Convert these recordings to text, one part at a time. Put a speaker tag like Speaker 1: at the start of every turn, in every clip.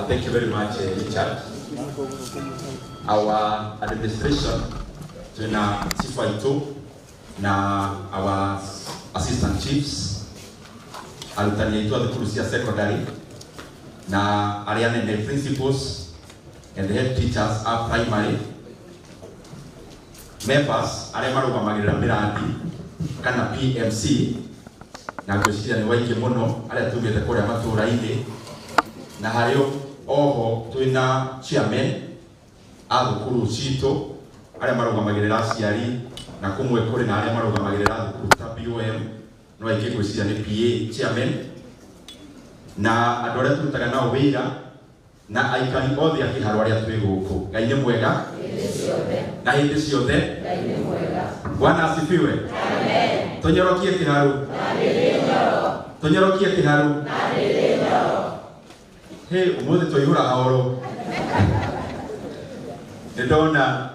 Speaker 1: Thank you very much, Richard. Our administration, tuna Chief Ito na our assistant chiefs, alternate the Kurusia secondary, na Ariane the principals and the head teachers are primary members, Aremaru Magira Mirandi, Kana PMC, na Gosia and Waiki Mono, Alatumia the Kodamatura Inde, na hario oho tuina chairman Adukuru Chito, Aremaru Magira Siari, na kumwe kore na Aremaru Magira Kuta BOM, no Waiki Gosia and PA chairman, na adore tutagana wira na aikani othe akiharwaria twiguku Ngai mwega na hindi ciothe Bwana asifiwe. Amen. Tunyorokie kiharu. Tunyorokie kiharu. He umuthi tuyura haoro ndona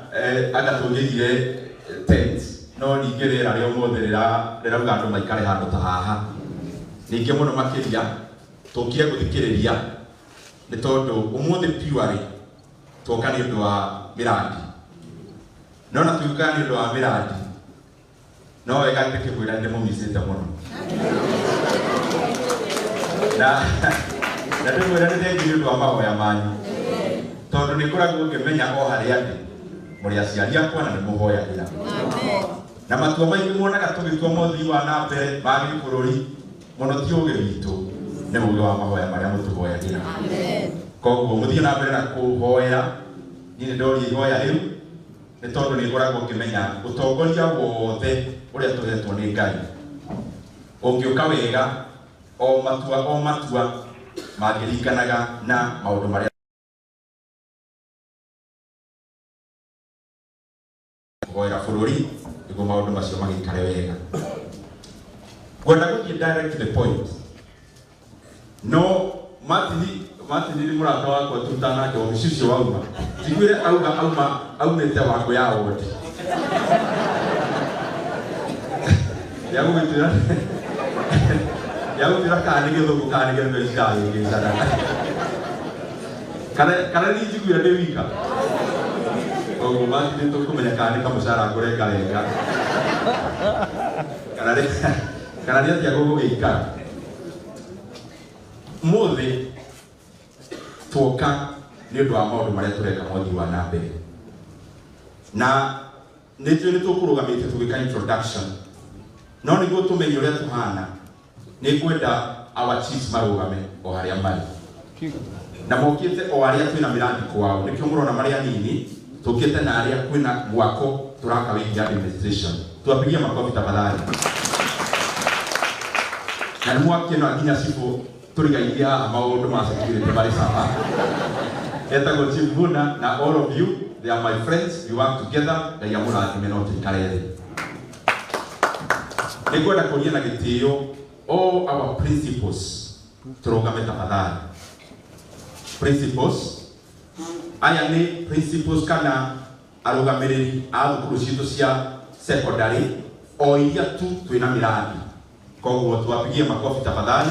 Speaker 1: agatungigire tent no ningirira rio muthi rira andu maikare handu ta haha ninge muno makiria tukire guthikiriria ni tondu umuthi piwari tokani ndu wa mirandi nona tukani ndu wa mirandi no wega ndike mwira ndi mumisite muno na ndi mwira ndi ndu wa mahoya manyu tondu nikoragwo ngimenya o haria ndi muri aciari akwa na nimuhoyagira na matua maingi muonaga tugitwa mothi wa na mbere magi bururi muno ti uge witu ni muge wa mahoya maria mutuhoyagira koguo muthie na mbere na kuhoera ni ndori ihoya riu ni tondu ni ngoragwo ngimenya utongoria wothe uria tuhetwo ni Ngai ungiuka wega o matua magiringanaga na maundu maria kuhoera bururi niguo maundu macio magikare wega. Gwenda guthie direct to the point. No matini murata wakwa tutana ke omishisho wauma tigwire aumete wako ya wote yago tira kani ke dogo kani ke mbeshai ke sana kana ni tigwire de wika ogo matini to kumenya kani kama sara kore kalenga kana dia yago wika muthi tuoka ni ndo amaudu maria tureka mothi wa na mbere na nitwe ni tukurugamite tugika introduction no ni go tumenye uria tuhana ni kwenda our chiefs marugame o haria mari na mokite o haria twina mirandi kwao nikyo murona maria nini tukite na haria kwina gwako turaka wingi administration tuwapigia makofi tafadhali na mwake no akinya sipo turigaithia amaundu ma security bari sapa etago Chibuna na all of you, they are my friends, we work together na yamura kimenoti karere nikwenda kuria na gitio all our principles turugame tafadhali principles aya ni principles kana arugamiriri a thukuru citu cia secondary o iria tu twina mirandi koguo tuwapigie makofi tafadhali.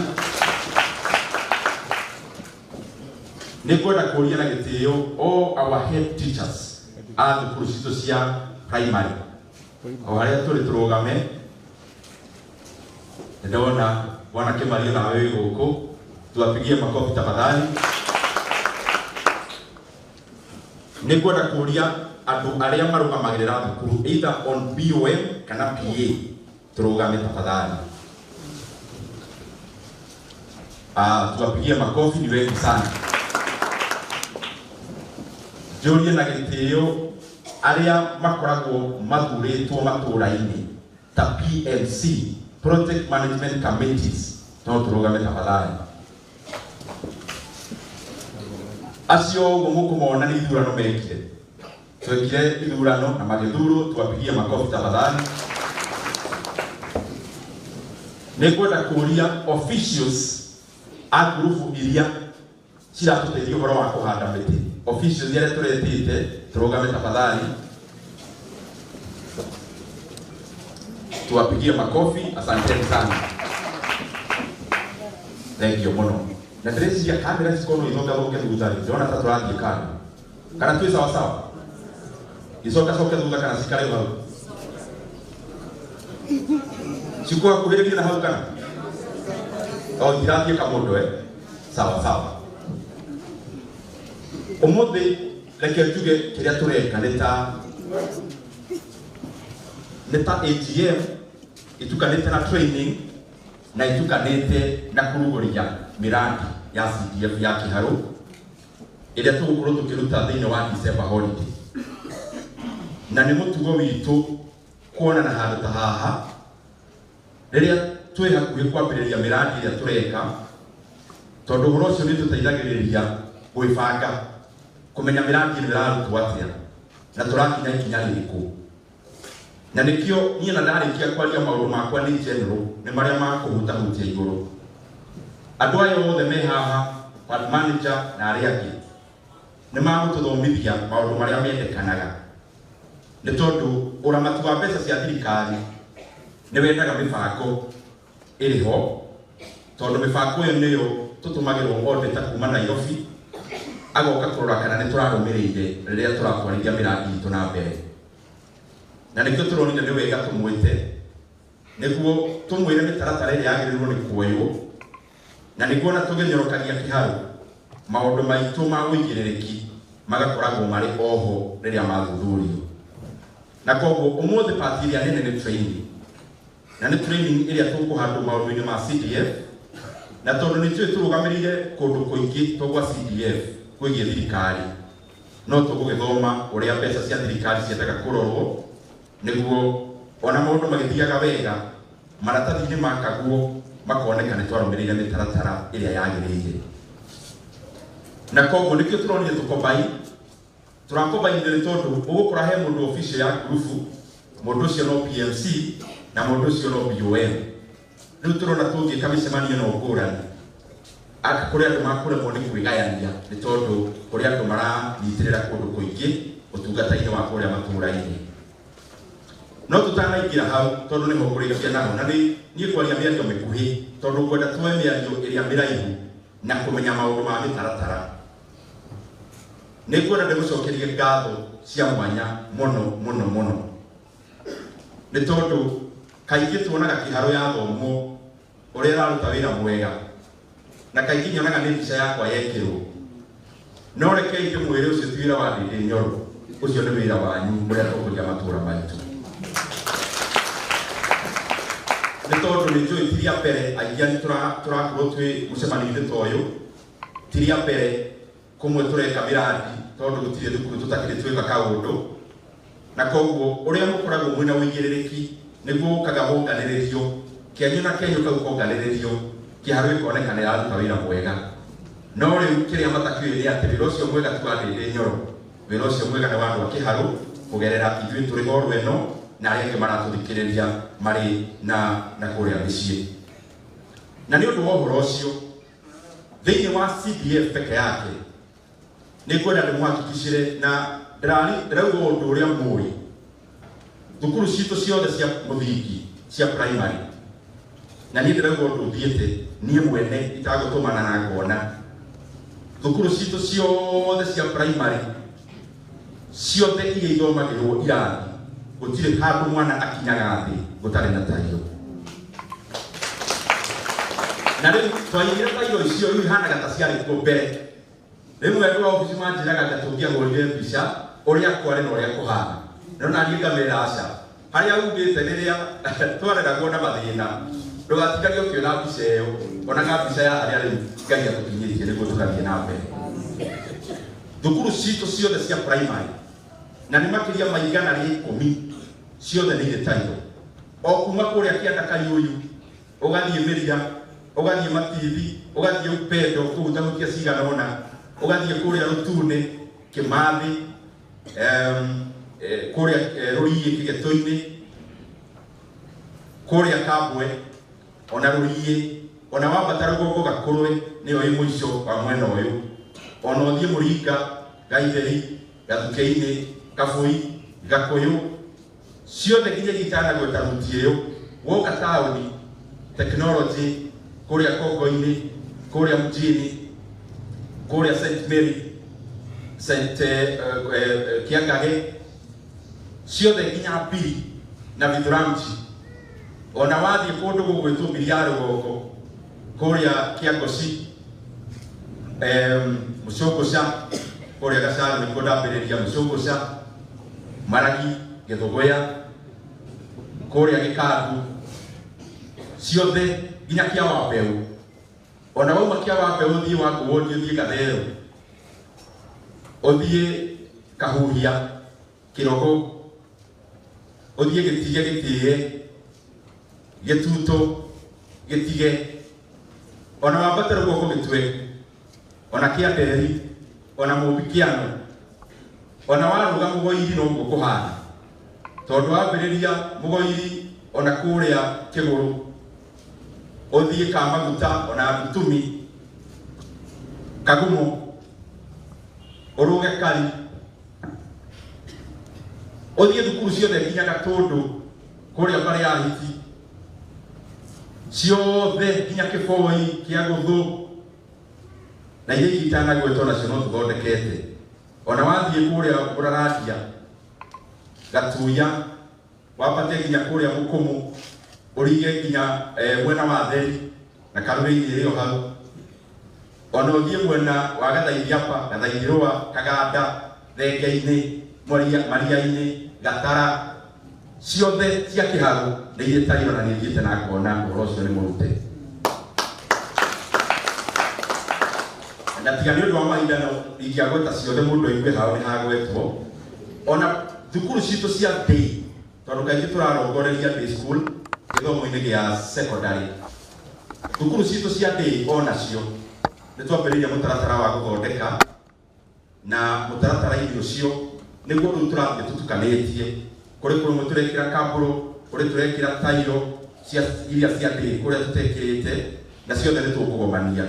Speaker 1: Nikwenda kuria na gitio all our head teachers a thukuru citu cia primary o haria turi turugame ndona Bwana Kimario na wewe guku tuwapigie makofi tafadhali. Nikwenda kuria andu aria marugamagirira thukuru either on BOM kana PA turugame tafadhali. Tuwapigie makofi ni wengi sana. Joria na gitio aria makoragwo mathuritwo maturaini ta PMC project management committees no turugame tafadhali. Acio gumukumona ni ithurano mekire twekire ithurano na magithuru tuwapigie makofi tafadhali. Nikwenda kuria officials a group iria ciratuteithia uhoro wa kuhanda miti officials iria turetite turugame tafadhali tuwapigie makofi. Asanteni sana. Thank you mono. Na dresi ya kamera sikono izoka roke thutha ri. Ndona ta turathie kando. Kana twi sawa sawa. Izoka soke thutha kana sikare hau. Chukua kuheri na hau kana. O irathie kamondo sawa sawa. Umuthi reke tuge kiria tureka neta AGM itukanite na training na itukanite na kurugoria miradi ya CDF ya Kiharu iria tugukorwo tukiruta thiini wa December holiday na ni mutugo witu kuona na handu ta haha riria twi hakuhi kwambiriria miradi iria tureka tondu horo ucio ni tuteithagiriria gwibanga kumenya miradi ni mirarutwo atia na turakinya ikinya ririku na nikio niĩ na ndarikia kwaria maundu makwa ni general ni maria makuhutahutia iguru andu aya othe me haha ward manager na aria angi ni magututhomithia maundu maria mendekanaga ni tondu uramati wa mbeca cia thirikari ni wendaga mibango iriho tondu mibango iyo niyo tutumagirwo auditor kuma Nairobi agoka kurora kana ni turarumirire riria turatwarithia miradi itu na mbere na nikio turonire ni wega tumwite niguo tumwire mitaratara iria yagirirwo ni kuoywo na niguo na tugenyorokagia Kiharu maundu maitu ma uigiririki magakoragwo mari oho riria mathuthurio na koguo umuthi party iria nene ni training na ni training iria tukuhandu maundu-ini ma CDF na tondu ni tui turugamirire kundu kuingi tugwa CDF kwigie thirikari no tugugithoma uria mbeca cia thirikari ciendaga kurorwo niguo ona maundu magithiaga wega maratathi-ini makaguo makoneka ni twarumirire mitaratara iria yagirire na koguo nikio turonire tukombai turakombainire tondu ugukora he mundu official ya grupu mundu ucio no PMC na mundu ucio no BOM riu turona tungika micemanio no ngurani aka kuria andu makuremwo ni kwigayania ni tondu kuria andu maranyitirira kundu kuingi utungata-ini wa kuria matura-ini no tutanaingira hau tondu ni mukurikia naho na ni kwaria miario mikuhi tondu kwenda tuwe miario iria miraihu na kumenya maundu ma mitaratara ni kwenda ndigucokerie ngatho cia mwanya muno ni tondu kaingi tuonaga Kiharu ya thomo uria iraruta wira mwega na kaingi nyonaga ni mbica yakwa yekirwo no reke ndimwire ucio ti wira wa Ndindi Nyoro ucio ni wira wanyu muria tukuria matura maitu ni tondu ni njui tiria mbere aingia ni turakorwo twi mucemani-ini ta uyu tiria mbere kumwe tureka miradi tondu gutire thukuru tutakiri twika kaundu na koguo uria mukoragwo mwina uigiririki niguo ukaga munganiririo kenyu na kenyu kau konganiririo Kiharu ikoneka ni iraruta wira mwega no riu kiria matakiuire ni ati wira ucio mwega ti wa Ndindi Nyoro wira ucio mwega ni wa andu a Kiharu kugerera ithui turi horu eno na aria angi maratuthikiriria mari na kuria micii na ni undu wa uhoro ucio thiini wa CDF peke yake ni kwenda ndimwakikishire na ndirauga undu uria muri thukuru citu ciothe cia muthingi cia primary na ni ndirauga undu thiete nie mwene itagutumana na ngona thukuru citu ciothe cia primary ciothe iria ithomagirwo irathi gutire handu mwana akinyaga thi gutari na tayo na riu twaiyire tayo icio riu hanaga ta ciari kuo mbere rimwe andu a ofici manjiraga gatungiagurire mbica uria kwari na uria kuhana no na niĩ ngamĩra aca haria ugĩte rĩrĩa twareragwo na mathĩna ndũgatikage ũkĩona mbica ĩyo onaga mbica ya harĩa rĩu Ngai atũkinyĩtie nĩguo tũgathiĩ na mbere thukuru citũ ciothe cia primary na nĩ makĩria ma 110 ciothe nĩ irĩ tairo o kuma kũrĩa kĩanda Kariũyũ ũgathiĩ Mĩria ũgathiĩ Matithi ũgathiĩ Upendo kũu taũkia cigana ũna ũgathiĩ kũrĩa Rũtune Kĩmathi kuria Rũriĩ Kĩgeto-inĩ kuria Kabwe ona Rũriĩ ona wambata rũgongo Gakũrwe nĩyo ĩ mũico wa mwena ũyũ ona ũthiĩ Mũringa Gaitheri Gathuke-inĩ Kabũi Gakũyũ ciothe nginya itanagweta Rũtiĩ woka taũni technology kuria Kongo-inĩ kuria mjini, kuria St. Mary, St. Kiangage, ciothe nginya mbiri na Vithuramji, ona wathie kundu gugwitwo Miriaro goko kuria Kiangoci, Mucogoca kuria Gacaru nikuo ndambiriria Mucogoca, Maragi, Githuguya, kuria Gikaru, ciothe nginya Kiawambeu, ona wauma Kiawambeu thie wakuoni thie Gathero, uthie Kahuhia, Kirogo, uthie Gitige, Gitige, Gituto, Gitige, ona wambatera guoko Gitwe, ona Kiamberi, ona Mubikiano, ona waruga Mugoiri no gukuhana, tondu wambiriria Mugoiri ona kuria Kiguru, uthie Kamaguta, ona Gitumi, Kagumo, uruge Kari, uthie thukuru ciothe nginya Gatundu kuria mbari ya Hiti, ciothe nginya Kiboi, Kiaguthu, na iria itanagwetwo nacio no tuthondekete. Ona wathie kuria Muraratia, Gatuya, wambate nginya kuria Mukumu, urige nginya mwena wa Theri na Karumeini rio hau, ona uthie mwena wa Gathaithiapa, Gathaithirua, Kaganda, Thenge-ini, Maria-ini, Gatara, ciothe cia Kiharu na iria tari ona nithiete na ngona uhoro ucio ni murute. Na tiga ni undu wa mahindano ingiagweta ciothe mundu aigue hao ni hagwetwo, ona thukuru citu cia day, tondu kaingĩ tũrarongoreria day school gĩthomo-inĩ gĩa secondary. Thukuru citu cia day onacio nĩ twambĩrĩirie mũtaratara wa gũthondeka, na mũtaratara-inĩ ũcio nĩguo rĩu tũrathiĩ tũtukanĩtie, kũrĩ kũrũmwe tũrekĩra kambũrũ, kũrĩ tũrekĩra tairo iria cia day kũrĩa tũtekĩrĩte, na ciothe nĩ tũkũgomania,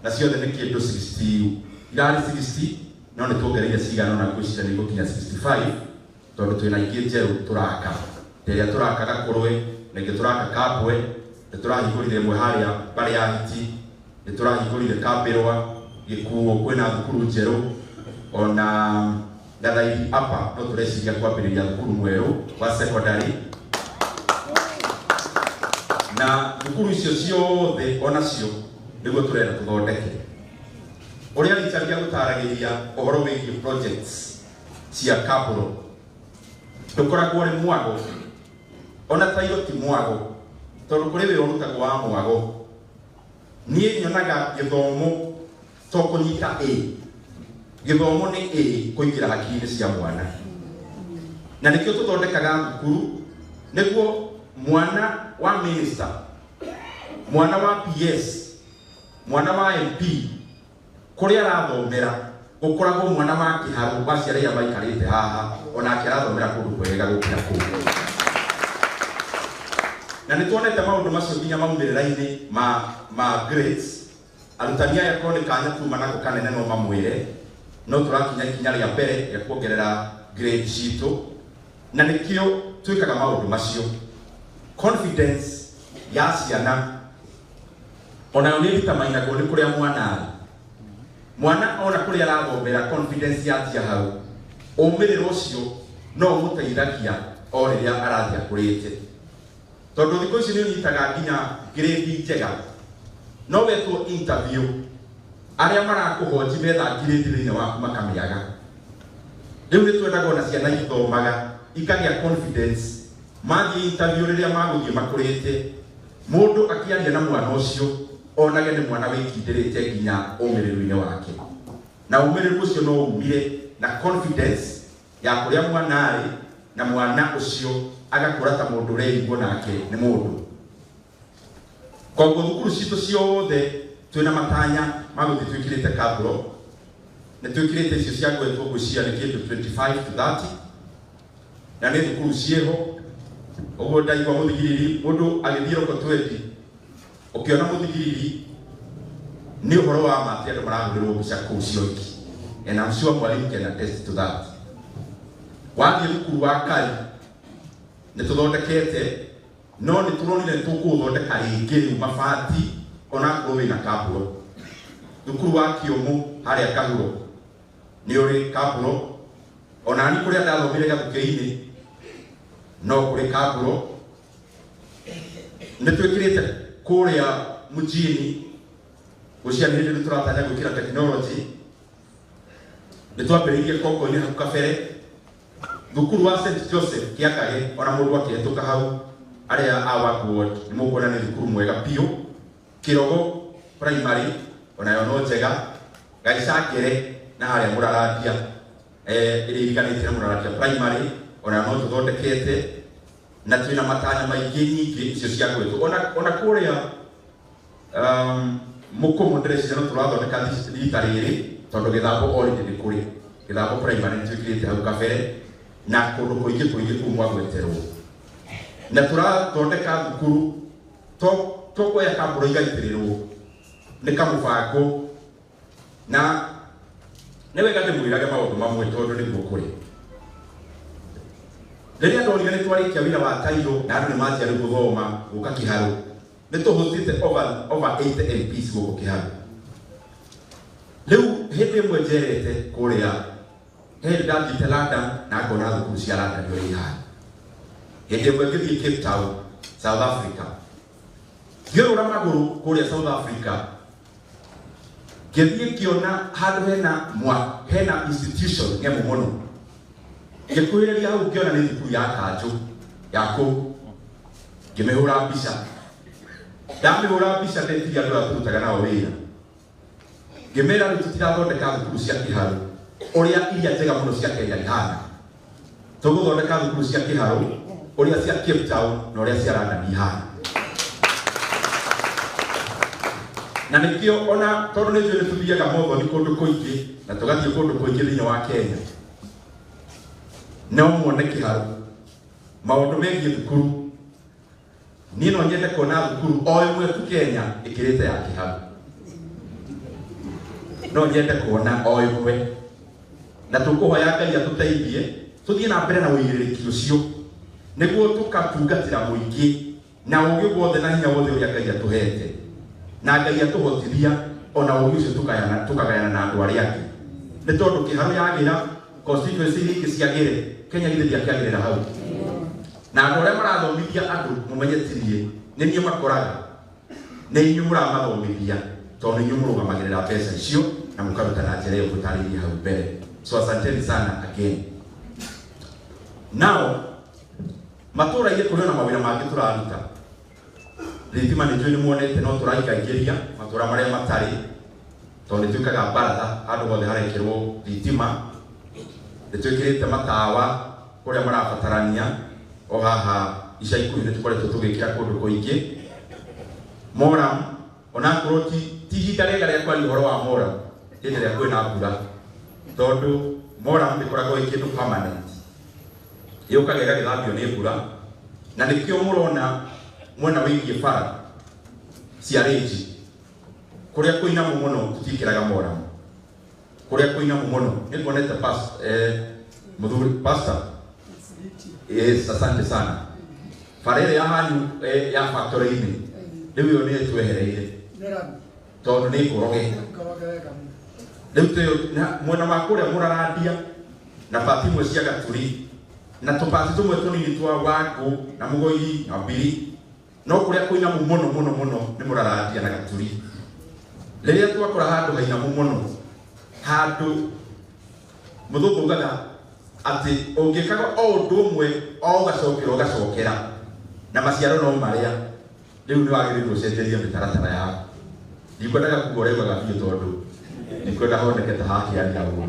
Speaker 1: na ciothe nĩ kĩndũ 60, irarĩ 60 no nĩ tuongereire cigana na gwĩciria nĩ gũkinya 65, tondũ twĩna ingĩ njerũ tũraka, rĩrĩa tũraka Gakũrwe, na ingĩ tũraka Kambwe, nĩ tũrahingũrire ĩmwe harĩa mbari ya Hiti, nĩ tũrahingũrire Kambĩrwa, Gĩkuũ kwĩna thukuru njerũ, ona Gathaithiapa no tũreciria kwambĩrĩria thukuru mwerũ wa secondary, na thukuru icio ciothe onacio nĩguo tũrenda tũthondeke. Ũrĩa rĩcaria gũtaragĩria ũhoro wĩgiĩ projects cia Kambũrũ, ndũkoragwo ũrĩ mwago, ona tairo ti mwago, tondũ kũrĩ wĩra ũrutagwo wa mwago. Niĩ nyonaga gĩthomo to kũnyita A, gĩthomo nĩ A kũingĩra hakiri-inĩ cia mwana, na nĩkĩo tũthondekaga thukuru nĩguo mwana wa minister, mwana wa PS, mwana wa MP, kũrĩa arathomera gũkoragwo mwana wa Kiharu waciarĩra maikarĩte haha, onake arathomera kũndũ kwega gũkĩra kũu. Na nĩ tuonete maũndũ macio nginya maumĩrĩra-inĩ ma grades, arutani aya korwo nĩ kanya tuma nako kanene no mamwĩre, no tũrakinya ikinya rĩa mbere rĩa kuongerera grade citũ, na nĩkĩo twĩkaga maũndũ macio. Confidence ya ciana onayo nĩ nditamainagwo nĩ kũrĩa mwana arĩ. Mwana ona kũrĩa arathomera confidence yatia hau, ũmĩrĩro ũcio no ũmũteithagia o rĩrĩa arathiĩ akũrĩte, tondũ thikũ ici nĩ ũnyitaga nginya grade njega, no wetwo interview arĩa marakũhonji metha grade thĩinĩ waku makamĩaga. Rĩu nĩ twendaga ona ciana ithomaga ikagĩa confidence, mathiĩ interview rĩrĩa magũthiĩ makũrĩte, mũndũ akĩaria na mwana ũcio onage nĩ mwana wĩkindĩrĩte nginya ũmĩrĩru-inĩ wake, na ũmĩrĩru ũcio no umire na confidence ya kũrĩa mwana arĩ, na mwana ũcio agakũra ta mũndũ ũreigua nake nĩ mũndũ. Koguo thukuru citũ ciothe twĩna matanya ma gũthiĩ twĩkĩrĩte Kambũrũ, nĩ twĩkĩrĩte icio cia gwetwo gwĩciria nĩ kĩndũ 25 to 30, na nĩ thukuru ciĩho. Ũguo ndaigua mũthigiriri mũndũ agĩthiĩ roko 20, ũkĩona mũthigiriri nĩ ũhoro wa ma atĩ andũ marahũrĩrwo mbica kũu Cionki, and I'm sure mwalimu can attest to that. Wathiĩ thukuru wa Kai nĩ tũthondekete, no nĩ tũronire nĩ tũkũthondeka rĩngĩ rĩu mabati ona korwo wĩna Kambũrũ, thukuru wa Kiomu haria Kahuro ni uri Kaburo ona ni kuria ndathomire Gathuki-ini no kuri Kaburo nitwikirite kuria mujini guciani hindi turatanya gukira technology nitwambiriirie Koko-ini hau kabere thukuru wa St Joseph Kiakage ona mundu akihituka hau aria awaku ward ni mukuona ni thukuru mwega piu Kirogo primary ona yo no njega Gaicangere na haria Muraratia iriganite na Muraratia primary ona no tuthondekete na twina matanya maingi nyingi icio cia gwitu ona kuria mukomo ndresi no turathondeka rita riri tondu Githambo already ni kuri Githambo primary twikirite hau kabere na kundu kuingi kumwa gweterwo na turathondeka thukuru to kuya Kaburo igaitirirwo ni kamubango na newe gade mwirage maundu mamwe tondu ni gukuri riria ndonire ni twarikia wira wa tairo na andu ni manjia ri guthoma guka Kiharu ni tuhutite over 80 MPs guku Kiharu riu hindi imwe njerete kuria hindi ndathite London na ngona thukuru cia London uri ihana hindi imwe ngithii Cape Town South Africa ngiurura maguru kuria South Africa ngithii ngiona handu hena institution ngemu muno ngikuhiriria hau ngiona ni thukuru ya Kanju yaku ngimihura mbica ndamihura mbica ndetiria andu aria turutaga nao wira ngimera riu tutirathondeka thukuru cia Kiharu uria iria njega muno cia Kenya ihana tuguthondeka thukuru cia Kiharu uria cia Cape Town na uria cia London ihana na nikio ona tondu ni njui tuthiaga mothoni kundu kuingi na tugathie kundu kuingi thiini wa Kenya no muone Kiharu maundu megie thukuru ni no nyende kuona thukuru o imwe tu Kenya ikirite ya Kiharu no nyende kuona o imwe na tukuhoya Ngai atuteithie tuthie na mbere na uigiriki ucio niguo tukatungatira muingi na ugi wothe na hinya wothe uria Ngai atuhete na Ngai atuhotithia ona ugi ucio tukagayana na andu aria angi ni tondu Kiharu yagira constituency ingi ciagire Kenya githia kiagirira hau na andu aria marathomithia andu mumenyetirie ni niu makoraga ni inyu muramathomithia tondu inyu murugamagirira mbeca icio na mukaruta na njira iyo gutariria hau mbere so asanteni sana again now matura ile kuriona mawira mangi turaruta thitima ni njui muonete no turaikaingiria matura maria matari tondu twikaga baratha andu bothe harekirwo thitima nitwikirite matawa kuria marabatarania o haha ica ikuhi nitukoretwo tugikira kundu kuingi Moram ona kuroti tihinda riega ria kwaria uhoro wa Moram hindi ria kwina mbura tondu Moram ndikoragwo ikindu permanent yukaga igagithambio ni mbura na nikio murona mwena wigie bara cia range kuria kuina muno tutikiraga Moram kuria kuina muno ni kuonete muthuri pastor yes asante sana farere ya hanyu ya factory ini riu yo ni twehereire tondu ni kuroge riu mwena wa kuria Muraratia na pati mwe cia Gaturi na tupati tumwe tunini twa Wangu na Mugoi na Mbiri no kuria kuina muno ni Muraratia na Gaturi riria twakora handu haina muno handu muthungu ugaga ati ungikaga o undu umwe o ugacokera na maciaro no maria riu ni wagirirwo cenjeria mitaratara yaku ndikwendaga kugoregaga biu tondu ndikwenda honekete haki ya nyagu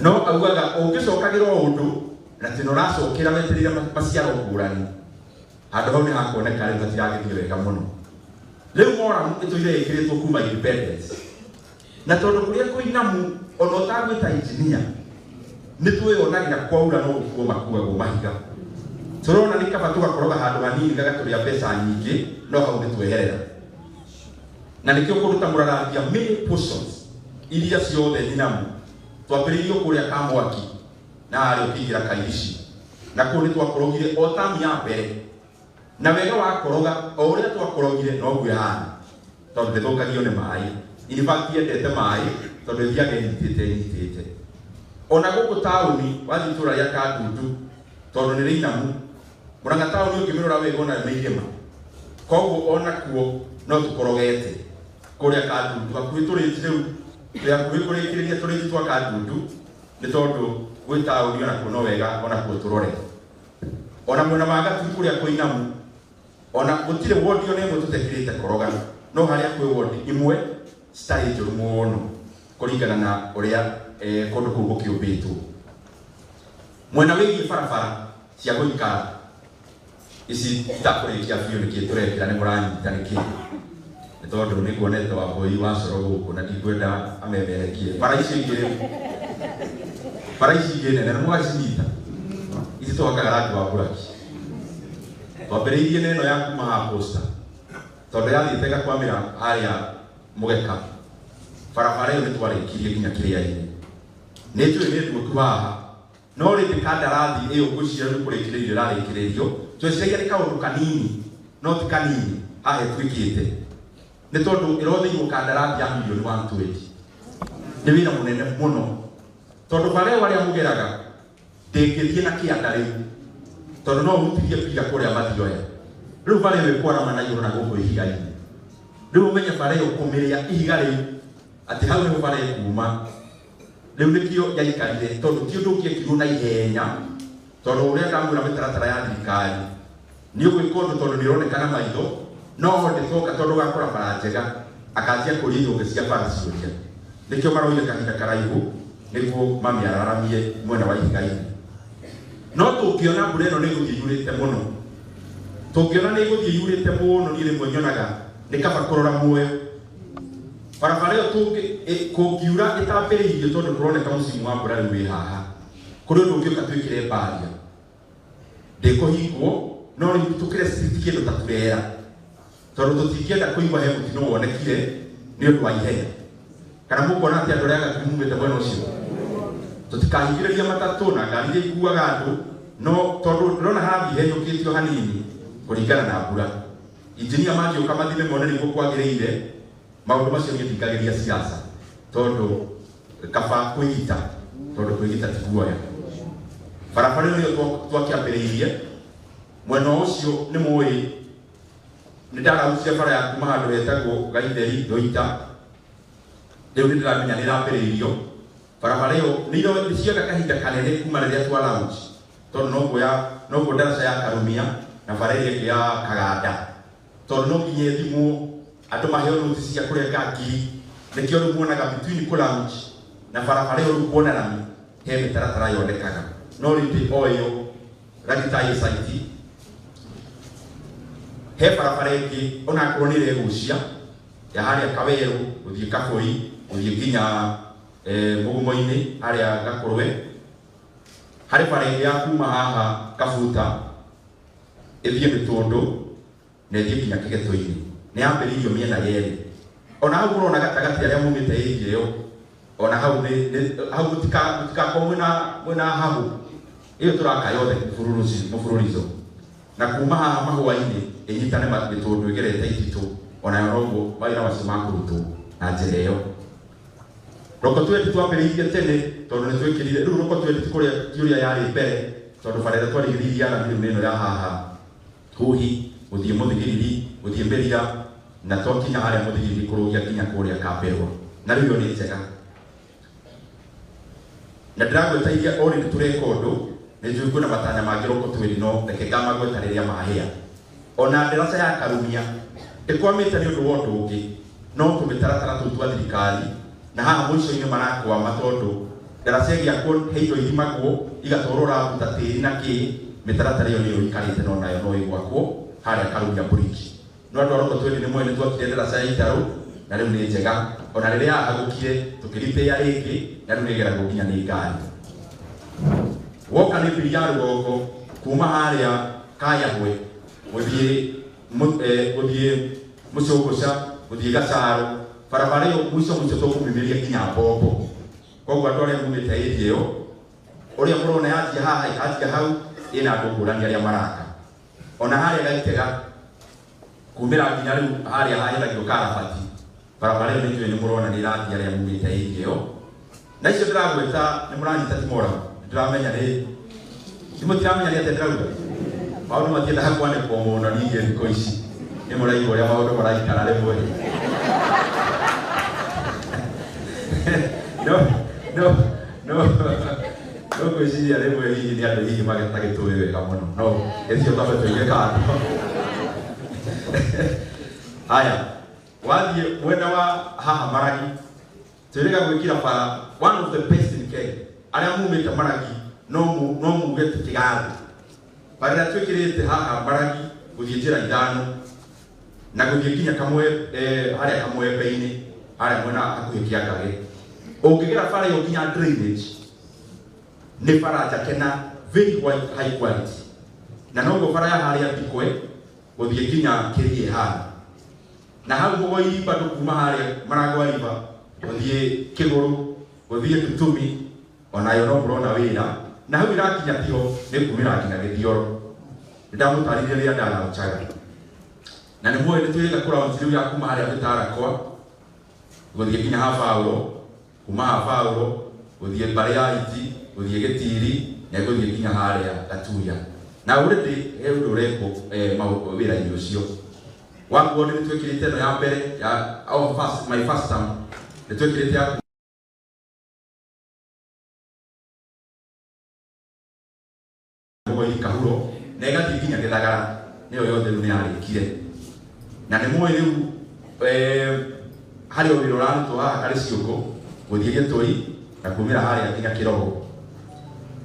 Speaker 1: no augaga ungicokagirwo o undu na tino racokera weterire maciaro ngurani handu hau ni hakuoneka riu hatiragithio wega muno riu Moram ituire ikiritwo kuma independence na tondu kuria kuinamu ona utagwita engineer nitwionagira kwaura no gukuo makuagwo mahiga turona ni kaba tugakoroga handu hanini gagaturia mbeca nyingi no hau nitweherera na nikio kuruta Muraratia many portions iria ciothe ninamu twambiriirio kuria Kamwaki na ari ukigira Kairici na kuri twakorogire o tamu ya mbere na wega wa koroga o uria twakorogire no gwe hana tondu ndithukagio ni mai in fact yendete mai tondu thiage nyitite ona guku tauni wathitura ya Kandutu tondu ni rinamu Murang'a tauni ukimirora wega ona meirima koguo ona kuo no tukorogete kuria Kandutu akuhi turiti riu ya kurikiria turiti twa Kandutu ni tondu gwi tauni ona kuo no wega ona kuo turore ona mwena wa Gatutu kuria kuinamu ona gutire wodi ona imwe tutekirite koroga no haria kwi wodi imwe stari njuru muno kuringana na uria kundu kuu gukiumbitwo mwena wigi barabara cia guikara ici takurikia biu niki turekira ni muranyita niki ni tondu ni kuonete wa boi wa coro guku na ndikwenda amemerekie bara ici ingine na mwacinyita ici twakaga rangi wa buraki twambiriirie neno ya kuma ha posta tondu yathiite gakwamira haria mugeka barabara iyo nitwarikirie nginya kiria-ini ni njui ni nduku haha no rindi kandarathi iyo ngwiciria ni kurikiririo irarikiririo tweciragia ni kaundu kanini no ti kanini hahe twikite ni tondu irotheirio kandarathi ya milioni 120 ni wira munene muno tondu bare waria mugeraga ndingithie na kianda riu tondu no hutirie pia kuria mathioya riu bare wikora mana iguru na guku ihiga-ini riu umenye bare ukumiria ihiga riu ati hau ni bare kuma riu nikio yaikarire tondu ti undu ukiekirwo na ihenya tondu uria ndamwira mitaratara ya thirikari ni ugwika undu tondu ni ironekana maitho no nditoka tondu gakora bara njega akanjia kuria irungi cia bara ciuria nikio maroire kahinda karaihu niguo mamiararamie mwena wa ihiga-ini no tungiona mbura ino ni guthii yurite muno tungiona ni guthii yurite muno ni rimwe nyonaga ni kaba kurora muoyo barabara iyo kungiura itambiriirie tondu kuroneka musimu wa mbura riu wi haha kuri undu ungiuka twikire mbaria ndikuhingwo no riu tukire street kindu ta turera tondu tutingienda kuigua he mutino wonekire ni undu wa ihenya kana mukuona ati andu aria gakumumite mwena ucio tutikahingiriria matatu na ngari iria ikuaga andu no tondu ndona haha ihenyukitio hanini kuringana na mbura injinia mangiuka mathime mone niguo kwagiriire maundu macio ngitingagiria siasa tondu kaba kwigita tondu kwigita tiguoya barabara iyo twakiambiriirie mwena ucio ni mui ni ndararucia bara ya kuma handu hetagwo Gaitheri Ndoita riu ni ndiramenya ni irambiriirio barabara iyo ni cionga kahinda kanene kuma riria twa launch tondu no kuo ndaraca ya Karumia na bara iria ya Kaganda tondu no nginye thimu andu maheo notice cia kurenga ngiri nikio riu muonaga between ku launch na barabara iyo kuona rami he mitaratara yonekaga no rindi oyo ragitaye site he barabara ingi ona kuonire gucia ya haria Kaweru uthie Kabui uthie nginya Mugumo-ini haria Gakurwe hari bara ya kuma haha Kabuta ithie Mitundu na ithie nginya Kigeto-ini ni ambiriirio miena yeri ona hau urona gatagati aria mumite iyo ona hau hau tutika mwena hahu iyo turaka yothe mufururizo na kuma haha mahua-ini inyitane Mitundu igerete Ititu ona yonoguo mawira macio makurutwo na njira iyo roko twendi twambiriirie tene tondu ni twikirire riu roko twendi kuria kiuria yari mbere tondu bara ira twarigiriria na mbiru ino ya haha Huhi uthie Muthigiriri uthie Mberia na twakinya haria Muthigiriri kurugia kinya kuria Kamberwa na riu ni njega na ndiragwetairia ori ni tureka undu ni njui kwina matanya mangi roko twendi no reke ngamagwetariria mahia ona ndaraca ya Karumia ikwamite ni undu wa undu ungi no tumitaratara tu twa thirikari na haha mwico-ini marakwama tondu ndaraca igiakwo heindo ithimagwo igatwarwo ruta tiri na ki mitaratara iyo niyo ikarite no nayo no igwakwo haria Karumia bridge no andu aroko twendi ni mwene twakire ndaraca ya Itaru na riu ni njega ona riria hagukire tukiripe ya ringi na riu nigeragwo nginya ni ngari woka ni biria rugongo kuma haria Kayahwe uthie Mucogoca uthie Gacaro barabara iyo mwico tukumimiria nginya Mbombo koguo andu aria mumite area iyo uria murona yathie haha yathie hau ina andu ngurani aria maraka ona haria Gaitega kumira nginya riu haria hahendagio Karabati barabara ĩyo nĩ mũrona nĩ ĩrathiĩ arĩa mumĩte igĩo na icio ndĩragwĩta nĩ mũranyita timora ndĩramenya nĩ mũtiramenya nĩ atĩa ndĩrauga maũndũ matiendaga kwanĩkwo mũno ningĩ thikũ ici nĩ mũraigua ũrĩa maũndũ maraikara rĩmwe no gwĩciria rĩmwe hihi nĩ andũ hihi magĩtagĩtũĩ wega mũno no gĩcio twambe tũige kando haya wathiĩ mwena wa haha Maragi twĩrĩga gwĩkĩra bara one of the best in Kenya arĩa mumĩte Maragi no muge tũtigathiĩ bara ĩrĩa twĩkĩrĩte haha Maragi gũthiĩ njĩra ithano na gũthiĩ nginya harĩa Kamwembe-inĩ harĩa mwena hakuhĩ Kĩangage ũngĩgera bara ĩyo nginya drainage nĩ bara njake na very high quality na noguo bara ya harĩa Ndikwe gũthiĩ nginya Kĩrie haha na hau mũgoi bado kuma harĩa Maragwa River gũthiĩ Kĩgũrũ gũthiĩ Tutumi onayo no mũrona wĩra na hau irakinya tio nĩ kumĩra nginya Gĩthioro ndamũtarĩria rĩrĩa ndanauchaga na nĩ muoĩ nĩ twĩrĩga kũraunti rĩu ya kuma harĩa Gĩtarakwa gũthiĩ nginya Habaũrũ kuma Habaũrũ gũthiĩ Mbarĩ ya Iti gũthiĩ Gĩtiri na gũthiĩ nginya harĩa Gatuya na already he ũndũ ũrekwo wĩra-inĩ ũcio waguo nĩ twĩkĩrĩte ĩno ya mbere ya my first time nĩ twĩkĩrĩte ya mũgoi Kahuro na ĩgathiĩ nginya Gĩthagara nĩyo yothe rĩu nĩ yarĩkire na nĩ muoĩ rĩu harĩ wĩra ũrarutwo haha karĩ Ciũngũ gũthiĩ Gĩtũi na kumĩra harĩa nginya Kĩrogo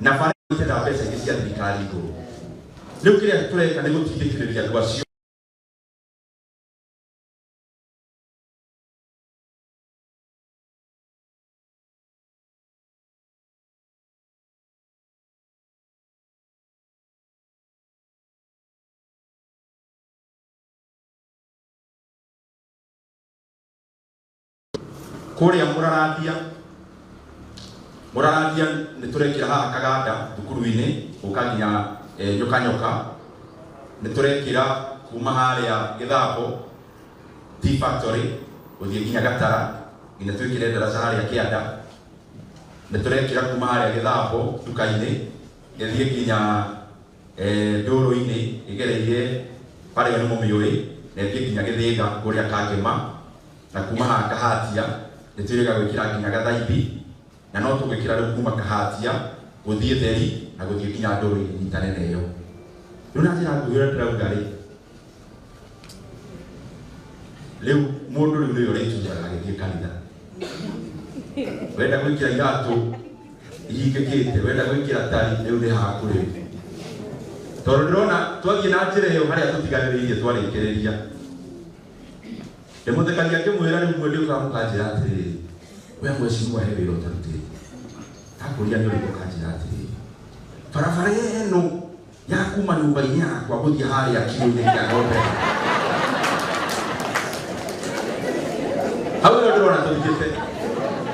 Speaker 1: na bara ĩtenda mbeca ingĩ cia thirikari igũrũ rĩu kĩrĩa tũreka nĩ gũtindĩkĩrĩria andũ acio kũrĩa Mũrarandia nĩ tũrekĩra haha Kaganda thukuru-inĩ gũka nginya Nyoka nĩ tũrekĩra kuma harĩa Gĩthambo Tea Factory gũthiĩ nginya Gatara nginya twĩkĩre ndaraca harĩa Kĩanda nĩ tũrekĩra kuma harĩa Gĩthambo nduka-inĩ gĩthiĩ nginya Ndũrũ-inĩ ĩgereirie bara ĩyo nĩ mũmĩũĩ na ĩthiĩ nginya Gĩthĩga kũrĩa Kangema na kuma haha Kahatia nĩ twĩrĩga gwĩkĩra nginya Gathaithi na no tũgwĩkĩra rĩu kuma Kahatia gũthiĩ Theri na gũthiĩ nginya Ndũrũ-inĩ nyita nene ĩyo rĩu na njĩra nguhĩ ũrĩa ndĩrauga rĩu mũndũ rĩu nĩwe ũrĩtũnjaga agĩthiĩ kanitha wenda gwĩkĩra iratũ ihingĩkĩte wenda gwĩkĩra tari rĩu nĩ haha kũrĩ tondũ ndĩrona twathiĩ na njĩra ĩyo harĩa tũtiganĩrĩirie twarĩkĩrĩria ndĩmũthekagia ngĩmwĩra rĩu mwendĩ ũkaga mũkanjĩra atĩrĩrĩ we mwecirimwa he wĩra ũtarutĩte takũria nĩ ũrĩkũ kanjĩra atĩrĩrĩ barabara ĩno ya kuma nyũmba-inĩ yakwa gũthiĩ harĩa kiugũ-inĩ kĩa ng'ombe hau ĩyo ndĩrona tũthikĩte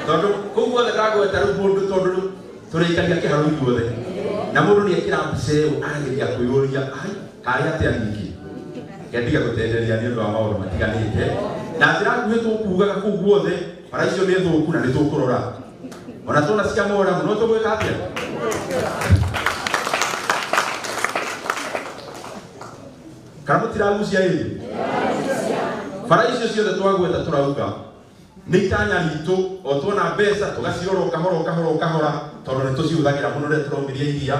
Speaker 1: tondũ kũu guothe ndagweta rĩu mũndũ tondũ rĩu tũrĩikaria kĩharo ithuothe na mũndũ nĩ ekĩra mbica ĩyo arageria kwĩyũria karĩ atĩa ningĩ ngendiga gũtenderia nĩ ũndũ wa maũndũ matiganĩte na njĩra nguhĩ tũkugaga kũu guothe bara icio nĩ thũku na nĩ tũkũrora ona tũna cia moramu no tũgwĩka atĩa kana mũtiragucia ĩrĩ bara icio ciothe twagweta tũrauga nĩ itanya ritũ o tuona mbeca tũgacirora kahora tondũ nĩ tũcihũthagĩra mũno rĩrĩa tũraumĩria iria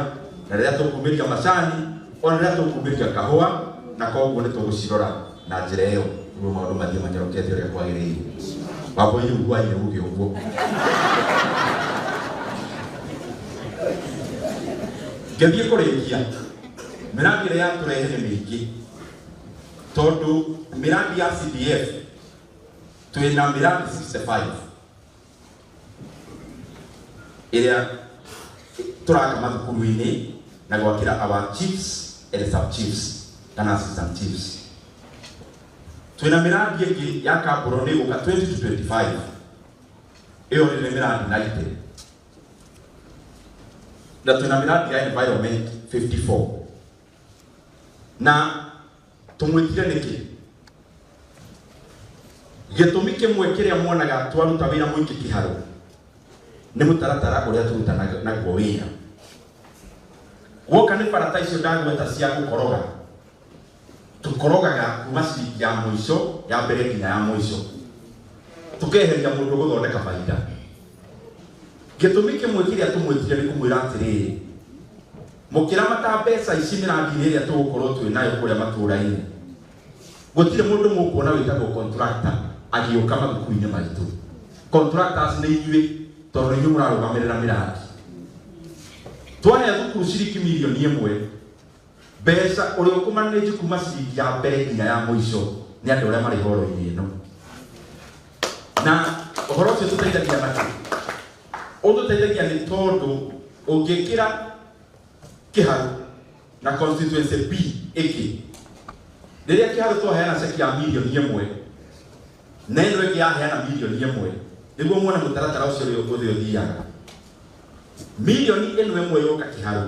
Speaker 1: na rĩrĩa tũkumĩria macani ona rĩrĩa tũkumĩria kahũa na koguo nĩ tũgũcirora na njĩra ĩyo nĩguo maũndũ mathiĩ manyarũkĩte ũrĩa kwagĩrĩire wambũi rĩu hwainĩ uge ũguo ngĩthiĩ kũrĩkia mĩrandi ĩrĩa yatũrehe nĩ mĩingĩ tondũ mĩrandi ya CDF twĩna mĩrandi 65 ĩrĩa tũraka mathukuru-inĩ na gwakĩra our chiefs and sub chiefs kana assistant chiefs twĩna mĩrandi ĩngĩ ya kambũro nĩ gũka 20 to 25 ĩyo nĩ mĩrandi 90 na twĩna mĩrandi ya environment 54 na tũmwĩtire nĩkĩ gitumi kimwe kiria muonaga twaruta wira muingi kiharo ni mutaratara uria turuta naguo wira woka ni parata icio ndagweta cia gukoroga tukorogaga kuma ciringi ya muico ya mbere nginya ya muico tukeheria mundu guthondeka faida gitumi kimwe kiria tumwitire ni kumwira atiriri mukiramata mbeca ici mirandi iria tugukorwo twi nayo kuria matura-ini gutire mundu mukuona witagwo contractor agiuka mathuku-ini maitu contractors ni inyui tondu inyui murarugamirira mirandi twahe thukuru ciringi milioni 1 mbeca uria ukumanage kuma ciringi ya mbere nginya ya muico ni andu aria mari horo-ini ino na uhoro ucio tuteithagia naki ututeithagia ni tondu ungikira kiharu na constituency B iki riria kiharu twaheana ceki ya milioni 1 na ino ingi yaheana milioni 1 niguo muone mutaratara ucio uri uthi uthiaga milioni ino 1 yoka kiharu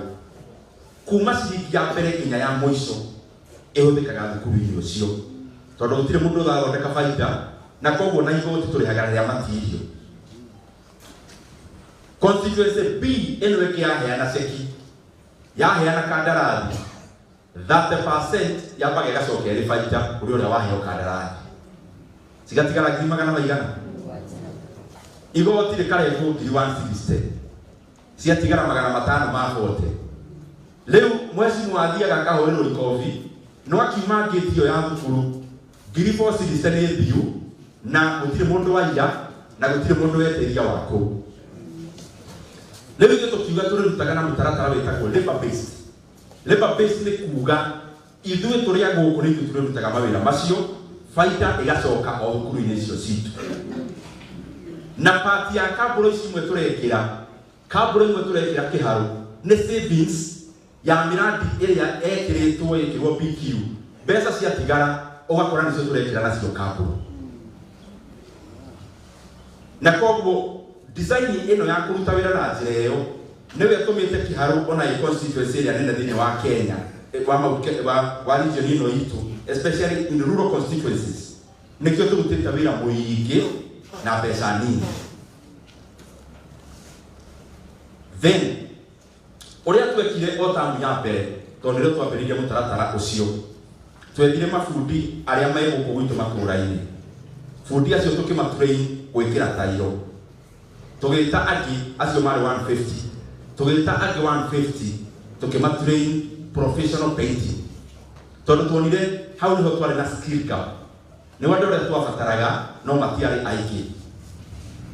Speaker 1: kuma ciringi ya mbere nginya ya muico ihuthikaga thukuru-ini ucio tondu gutire mundu uthathondeka faida na koguo na igoti turihaga ria matirio constituency B ino ingi yaheana ceki yaheana kandarathi 30% yambaga igacoka iri faida kuri uria waheo kandarathi cigatigara ngiri magana maigana igoti rikareho ngiri 160 ciatigara magana 500 ma 40 riu mweci mwathiaga kahorero ikofi no akiuma ngitio ya thukuru ngiri 460 ni thiu na gutire mundu waira na gutire mundu weteria wako riu ithuĩ tukiuga turirutaga na mutaratara witagwo labor based ni kuga ithuĩ turia guku ni ithuĩ turirutaga mawira macio faida igacoka o thukuru-ini icio citu na pati ya kaburo imwe turekira kiharu ni savings ya mirandi iria ekiritwo ikirwo PQ mbeca cia tigara ugakora nicio turekira nacio kaburo na koguo design ino ya kuruta wira na njira iyo niwe tumite kiharu ona i constituency area nene thini wa Kenya wa region ino itu especially in rural constituencies nikio turutite wira muingi na pesa nini then uria twekire otamu ya mbere tondu rio twambiririe mutaratara ucio twethire mafundi aria mai guku gwitu matura-ini fundi acio tukimatrain gwikira tairo tugita angi acio mari 150 tugita angi 150 tukimatrain professional painting tondu tuonire hau niho twari na skill gap ni wandu uria twabataraga no matiari aiki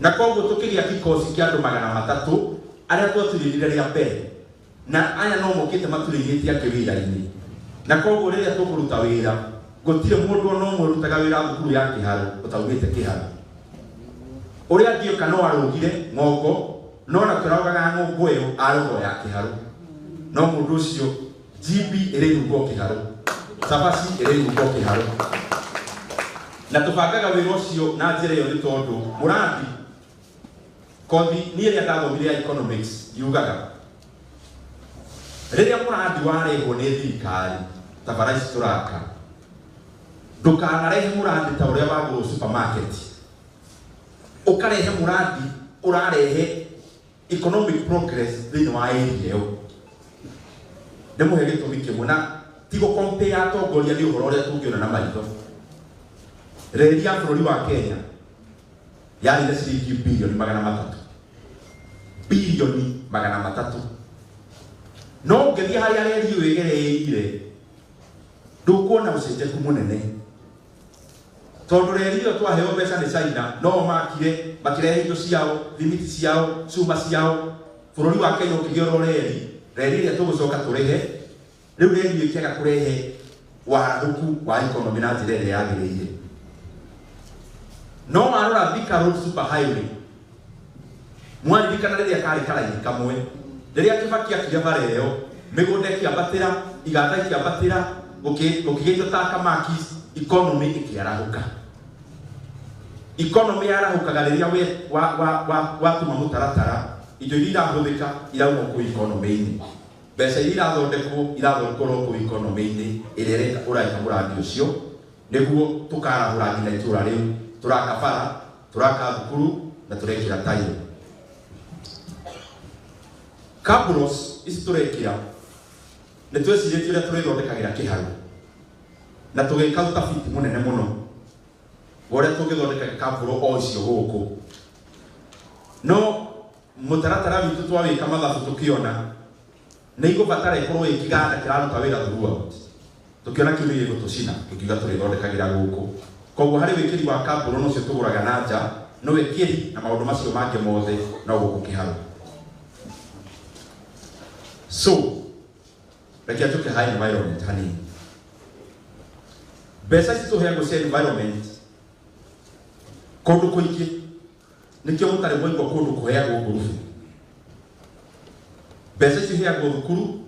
Speaker 1: na koguo tukigia kikosi kia andu 300 aria twaturirire ria mbere na aya no mokite maturigitie akiwira-ini na koguo riria tukuruta wira gutire mundu no murutaga wira thukuru ya kiharu utaugite kiharu uria ngioka no arugire ngongo no na turaugaga ngongo iyo arogo ya kiharu no mundu ucio GB iri ngongo kiharu sabasi iri ngongo kiharu na tubangaga wira ucio na njira iyo ni tondu murandi kothi ni iria ndathomire ya economics yugaga riria murandi warehwo ni thirikari tabaraici turaka ndukanarehe murandi ta uria wagurwo supermarket ukarehe murandi urarehe economic progress thini wa area iyo ndemuhe gitumi kimwe na tigo compare atongoria ni uhoro uria tungiona na maitho reri ya bururi wa Kenya yari ciringi bilioni 300 no ngethia haria reri wegereire ndukuona ucenjeku munene tondu reri iyo twaheo mbeca ni China no makirehe indo ciao limiti ciao cuma ciao bururi wa Kenya ukigiora reri iria tugucoka turihe riu reri ikiaga kurehe warahuku wa economy na njira iria yagiriire no arora Thika Road super highway mwaririkana riria kari karaini kamwe riria Kibaki akire bareo migunda ikiambatira iganda ikiambatira gukigeithio ta Kamakis economy ikiarahuka economy yarahukaga riria watuma mutaratara indo iria irahuthika irauma ku economy-ini mbeca iria irathondekwo irathondekwo ku economy-ini iria ureka murandi ucio niguo tukarahura nginya itura riu turaka bara, turaka thukuru na turekira tairo. Kabros ici turekira nä twecirä ä rä a tå rä thondekagira kä haru na tå gä ka utafiti må nene må no å rä a tå gä thondeka kaburo o icio gå kå no må taratara witå twawä ka mathabå tå kä ona nä igå batara ikorwo ä kiganda kä raruta wä ra throughout tå kä ona kä nä gå tå cina tå kiuga tå rä thondekagä ra gå kå koguo harä wä kä ri wa kaburo no cio tå gå raga na nja no wä kä ri na maå ndå macio mangä mothe no gå kå kä haru. So reke atuke high environment hanini mbeca ici tũheagwo cia environment kũndũ kũingĩ nĩkĩo mũtarĩ mwaigua kũndũ kũheagwo ngurubu. Mbeca ici iheagwo thukuru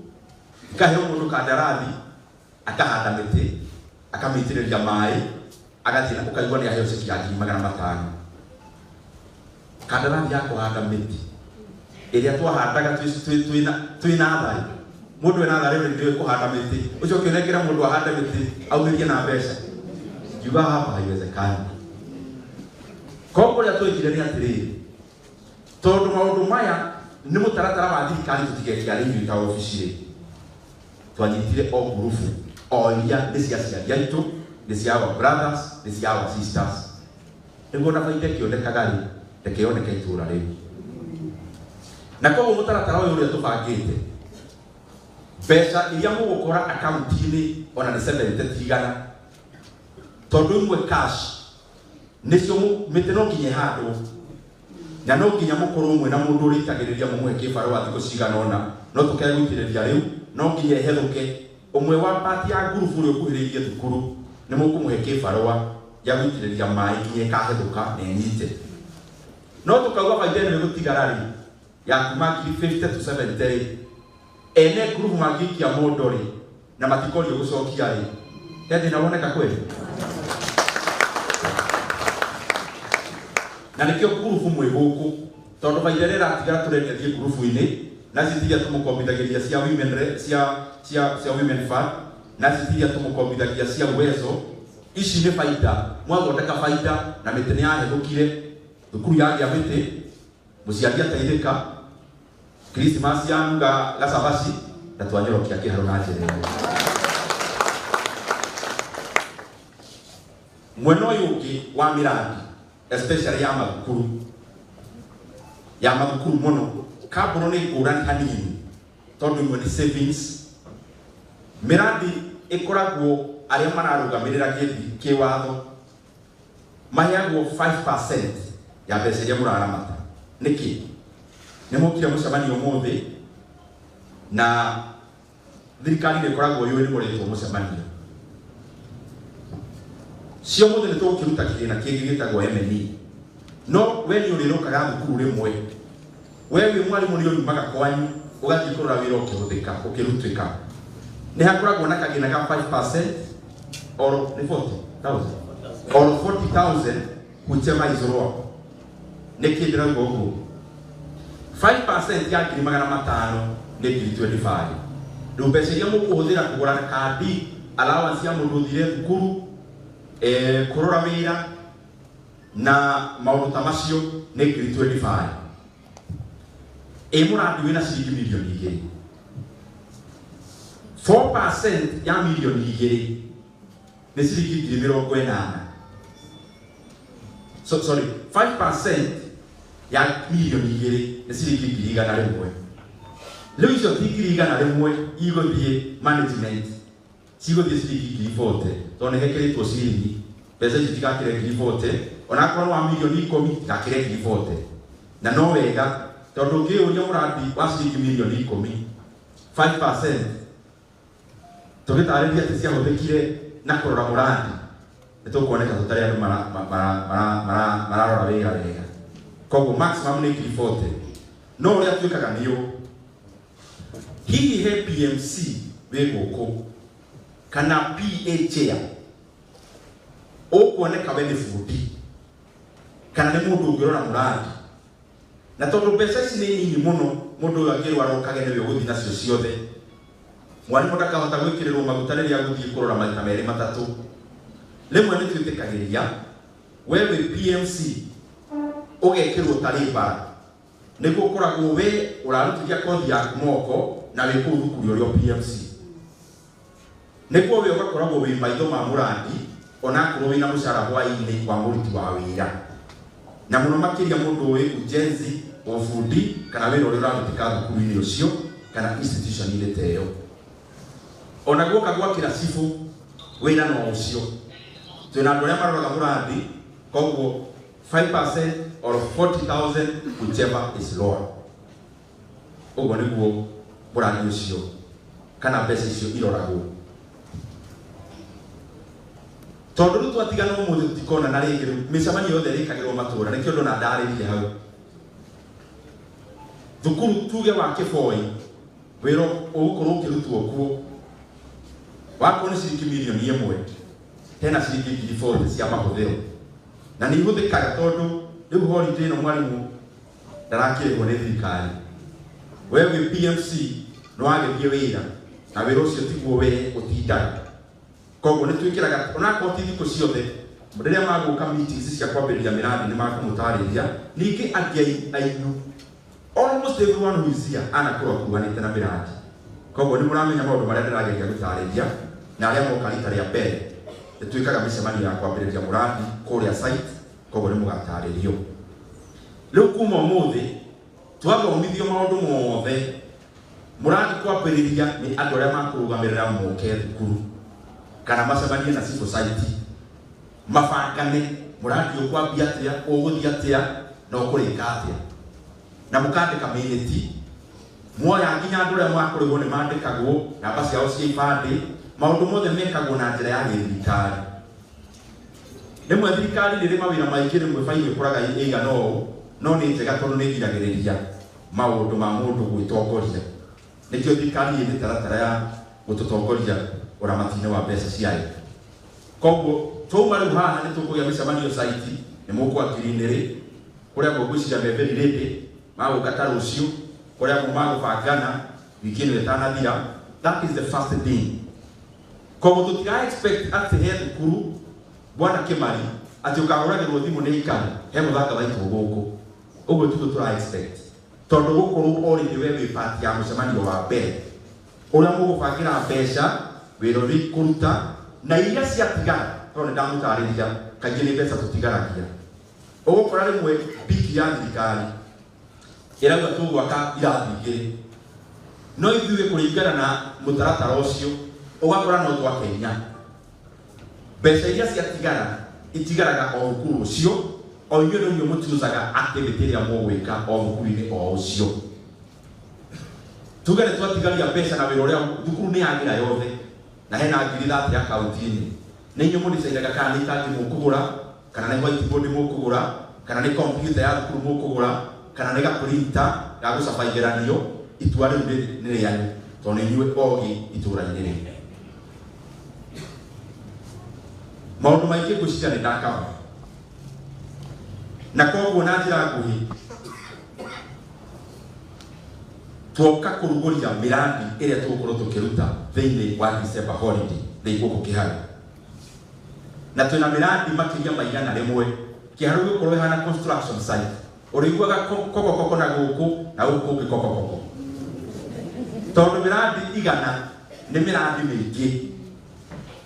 Speaker 1: ikaheo mũndũ kandarathi akahanda mĩtĩ akamĩitĩrĩria maĩ agathie na ũkaigua nĩ aheo ciringi 500,000 kandarathi ya kũhanda mĩtĩ ĩrĩa twahandaga twĩna thayũ. Mũndũ ena thayũ nĩ kũhanda mĩtĩ ũcio ũkĩnengera mũndũ ahande mĩtĩ aumĩrie na mbeca kiuga hapa haiwezekani. Koguo rĩa twĩkire nĩ atĩrĩrĩ tondũ maũndũ maya nĩ mũtaratara wa thirikari tũtigekĩra rĩu ta obici rĩ twanyitire o ngurubu o iria nĩ cia aciari aitũ nĩ cia our brothers nĩ cia our sisters nĩguo na baita ĩkĩonekaga rĩ reke yoneke itũũra rĩu. Na koguo mũtaratara ũyũ ũrĩa tũbangĩte mbeca iria mũgũkora akaunti-inĩ ona nĩ 70 tigana tondũ imwe cash nĩcio mĩtĩ no nginya handũ na no nginya mũkorwo mwe na mũndũ ũrĩitagĩrĩria mũmũhe kĩbarũa thikũ cigana ũna no tũkĩaga gũitĩrĩria rĩu no nginya ehethũke ũmwe wa pati ya ngurubu ũrĩa ũkuhĩrĩirie thukuru nĩ mũkũmũhe kĩbarũa gĩa gũitĩrĩria maĩ nginya ĩkahethũka na ĩnyite. No tũkauga baita ĩno ĩgũtigara rĩ ya kuma 50 to 70 ene ngurubu mangĩikia mondo rĩ na matikorio gũcokia rĩ hĩndĩ na woneka kweli. Na nĩkĩo ngurubu mwĩ gũkũ tondũ baita ĩrĩa ĩratigara tũrenderie ngurubu-inĩ na citiria tũmũkombithagĩria cia women fund na citiria tũmũkombithagia cia uwezo. Ici nĩ baita mwathondeka baita na mĩtĩ nĩ yahethũkire thukuru yagĩa mĩtĩ mũciari ateithĩka Christmas yanuga gacabaci na twanyorokia kĩharo na njĩra ĩyo. Mwena ũyũ ũngĩ wa mĩrandi especially ya mathukuru mũno kaburo nĩ ngũrani hanini tondũ imwe nĩ savings. Mĩrandi ĩkoragwo arĩa mararũgamĩrĩra kĩwatho maheagwo 5% ya mbeca iria mũraramata. Nĩkĩ nĩ mũkire mũcemanio mũthĩ na thirikari nĩ ĩkoragwo yũĩ nĩ mũretwo mũcemanio cio mũthĩ nĩ tũgũkĩruta kĩgĩna kĩngĩ gĩtagwo MNE. No we nĩ ũrĩrũkaga thukuru rĩmwe we wĩ mwarimũ nĩ ũriumaga kwanyu ũgathiĩ kũrora wĩra ũkĩhũthĩka ũkĩrutĩka nĩ hakoragwo na kagĩna ga 5% or 40,000 or 40,000 whichever is wrong. Nĩkĩ ndĩrauga ũguo 5% ya 500,000 nĩ 25,000. Rĩu mbeca iria mũkũhũthĩra kũgũra kandi allowance ya mũndũ ũthire thukuru kũrora wĩra na maũndũ ta macio nĩ 25,000. Mũrandi wĩna ciringi milioni 2 4% ya milioni 2 nĩ ciringi 80,000. Sorry 5% ya milioni 2 nĩ ciringi 100,000. Rĩu icio ti 100,000 igũthiĩ management cigũthiĩ ciringi 40,000 tondũ nĩ hekĩrĩtwo ciringi mbeca icio tigakĩre 40,000 onakorwo wa milioni 10 tigakĩre 40,000. Na no wega tondũ ũngĩũria mũrandi wa ciringi milioni 10 5% tũgĩtarĩria atĩ ciahũthĩkire na kũrora mũrandi nĩ tũkuoneka tũtarĩ andũ mararora wĩra wega. Koguo maximum nĩ 40,000. No ũrĩa tuĩkaga nĩ ũũ hihi he PMC wĩ gũkũ kana PA chair ũkuoneka we nĩ bundi kana nĩ mũndũ ũngĩrora mũrandi na tondũ mbeca ici nĩ nini mũno mũndũ ũyũ angĩrwo arokage nĩwe ũgũthiĩ nacio ciothe. Mwarimũ ndakahota gwĩkĩrĩrwo maguta rĩrĩa agũthiĩ kũrora maita merĩ matatũ. Rĩmwe nĩ twĩtĩkagĩria wewe PMC ugekirwo tariba niguo koragwo we urarutithia kothi yaku moko na we kuu thukuru urio PMC niguo we ugakoragwo wi maitho ma murandi ona korwo wina mucara hwaini wa muruti wa wira na muno makiria mundu wi ujenzi ofundi kana wira uria urarutika thukuru-ini ucio kana institution ile teyo ona guoka gwakira cibu wina no ucio twina andu aria maroraga murandi koguo 5% or 40,000 whichever is lower uguo niguo murandi ucio kana mbeca icio iroragwo tondu riu twatigana umuthi tutikona na ringi micemanio yothe rikagirwo matura nikio ndona ndarĩrie hau thukuru tuge wa Kiboi wiro ugukorwo ukirutwo kuo wako ni ciringi milioni 1 tena ciringi 40 cia mahuthiro na ni ihuthikaga tondu riu holiday no mwalimu ndarakirwo ni thirikari wewe PMC no agithie wira na wira ucio tiguo we utindaga koguo ni twikiraga ona koti thiko ciothe riria maguka meetings cia kwambĩrĩria miradi ni makumũtarĩria ningĩ ainyu almost everyone who is here anakorwo akuanĩte na miradi koguo ni mũramenya maũndũ marĩa ndĩrageria gũtarĩria na arĩa moka rita rĩa mbere twikaga mĩcemanio ya kwambĩrĩria mũradi kũrĩa site koguo ni mũgatarĩrio rĩu kuma ũmũthĩ twathomithio maũndũ mothe mũradi kwambĩrĩria nĩ andũ arĩa makũrũgamĩrĩra moke thukuru kana macemanie na civil society mabangane mũradi ũkwambia atĩa ũgũthiĩ atĩa na ũkũrĩka atĩa na mũkandĩka minute muoya nginya andũ arĩa makũrĩhwo nĩ mandĩkagwo namba ciao cia ibandĩ maũndũ mothe mekagwo na njĩra ya gĩthirikari rĩmwe thirikari nĩ ĩrĩ mawĩra maingĩ rĩmwe bainĩ ĩkoraga ĩigana ũũ no nĩ njega tondũ nĩ ĩgiragĩrĩria maũndũ ma mũndũ gwĩtongoria nĩkĩo thirikari ĩ mĩtaratara ya gũtũtongoria ũramati-inĩ wa mbeca ciayo koguo twauma rĩu haha nĩ tũkũgĩa mĩcemanio site nĩ mũkwakiri-inĩ rĩ kũrĩa mũgwĩciria me very ready magũka ta rũciũ kũrĩa magũbangana wiki ĩno ĩtanathira that is the first thing koguo tũtira expect atĩ he thukuru bwana Kimari atĩ ũkahũragĩrwo thimũ nĩ ikari he mũthanga waitwo gũkũ ũguo tũtũ tũra expect tondũ gũkorwo already we wĩ part ya mũcemanio wa mbere ũrĩa mũgũbangĩra mbeca wĩra ũrĩ kũruta na iria ciatigara tondũ ndamũtarĩria kaingĩ nĩ mbeca tũtigaragia ũgũkora rĩmwe biki ya thirikari ĩrauga tũgwaka irathi igĩrĩ no ithuĩ kũringana na mũtaratara ũcio ũgakora no twakenya mbeca iria ciatigara itigaraga o thukuru ũcio o inyuĩ nĩ inyuĩ mũtuzaga activity ĩrĩa mũgwĩka o thukuru-inĩ o ũcio tuge nĩ twatigaria mbeca na wĩra ũrĩa thukuru nĩ yagira yothe na hena ngiri 30 akaunti-inĩ nĩ inyuĩ mũdecaidaga kana nĩ itangi mũkũgũra kana nĩ whiteboard mũkũgũra kana nĩ computer ya thukuru mũkũgũra kana nĩ gaprinter ga gũcaba igeranio itua rĩu nĩ rĩanyu tondũ nĩ inyuĩ ogĩ itũra-inĩ rĩu maũndũ maingĩ ngwĩciria nĩ ndakaba na koguo na njĩra nguhĩ tuoka kũrugũria miradi ĩrĩa tũgũkorwo tũkĩruta thĩinĩ wa December holiday thĩinĩ gũkũ kĩharo na twĩna miradi makĩria maigana rĩmwe kĩharo gĩkorwo hana construction site ũrĩiguaga kokokoko na gũkũ na gũkũ kũngĩ kokokoko tondũ miradi igana nĩ miradi mĩingĩ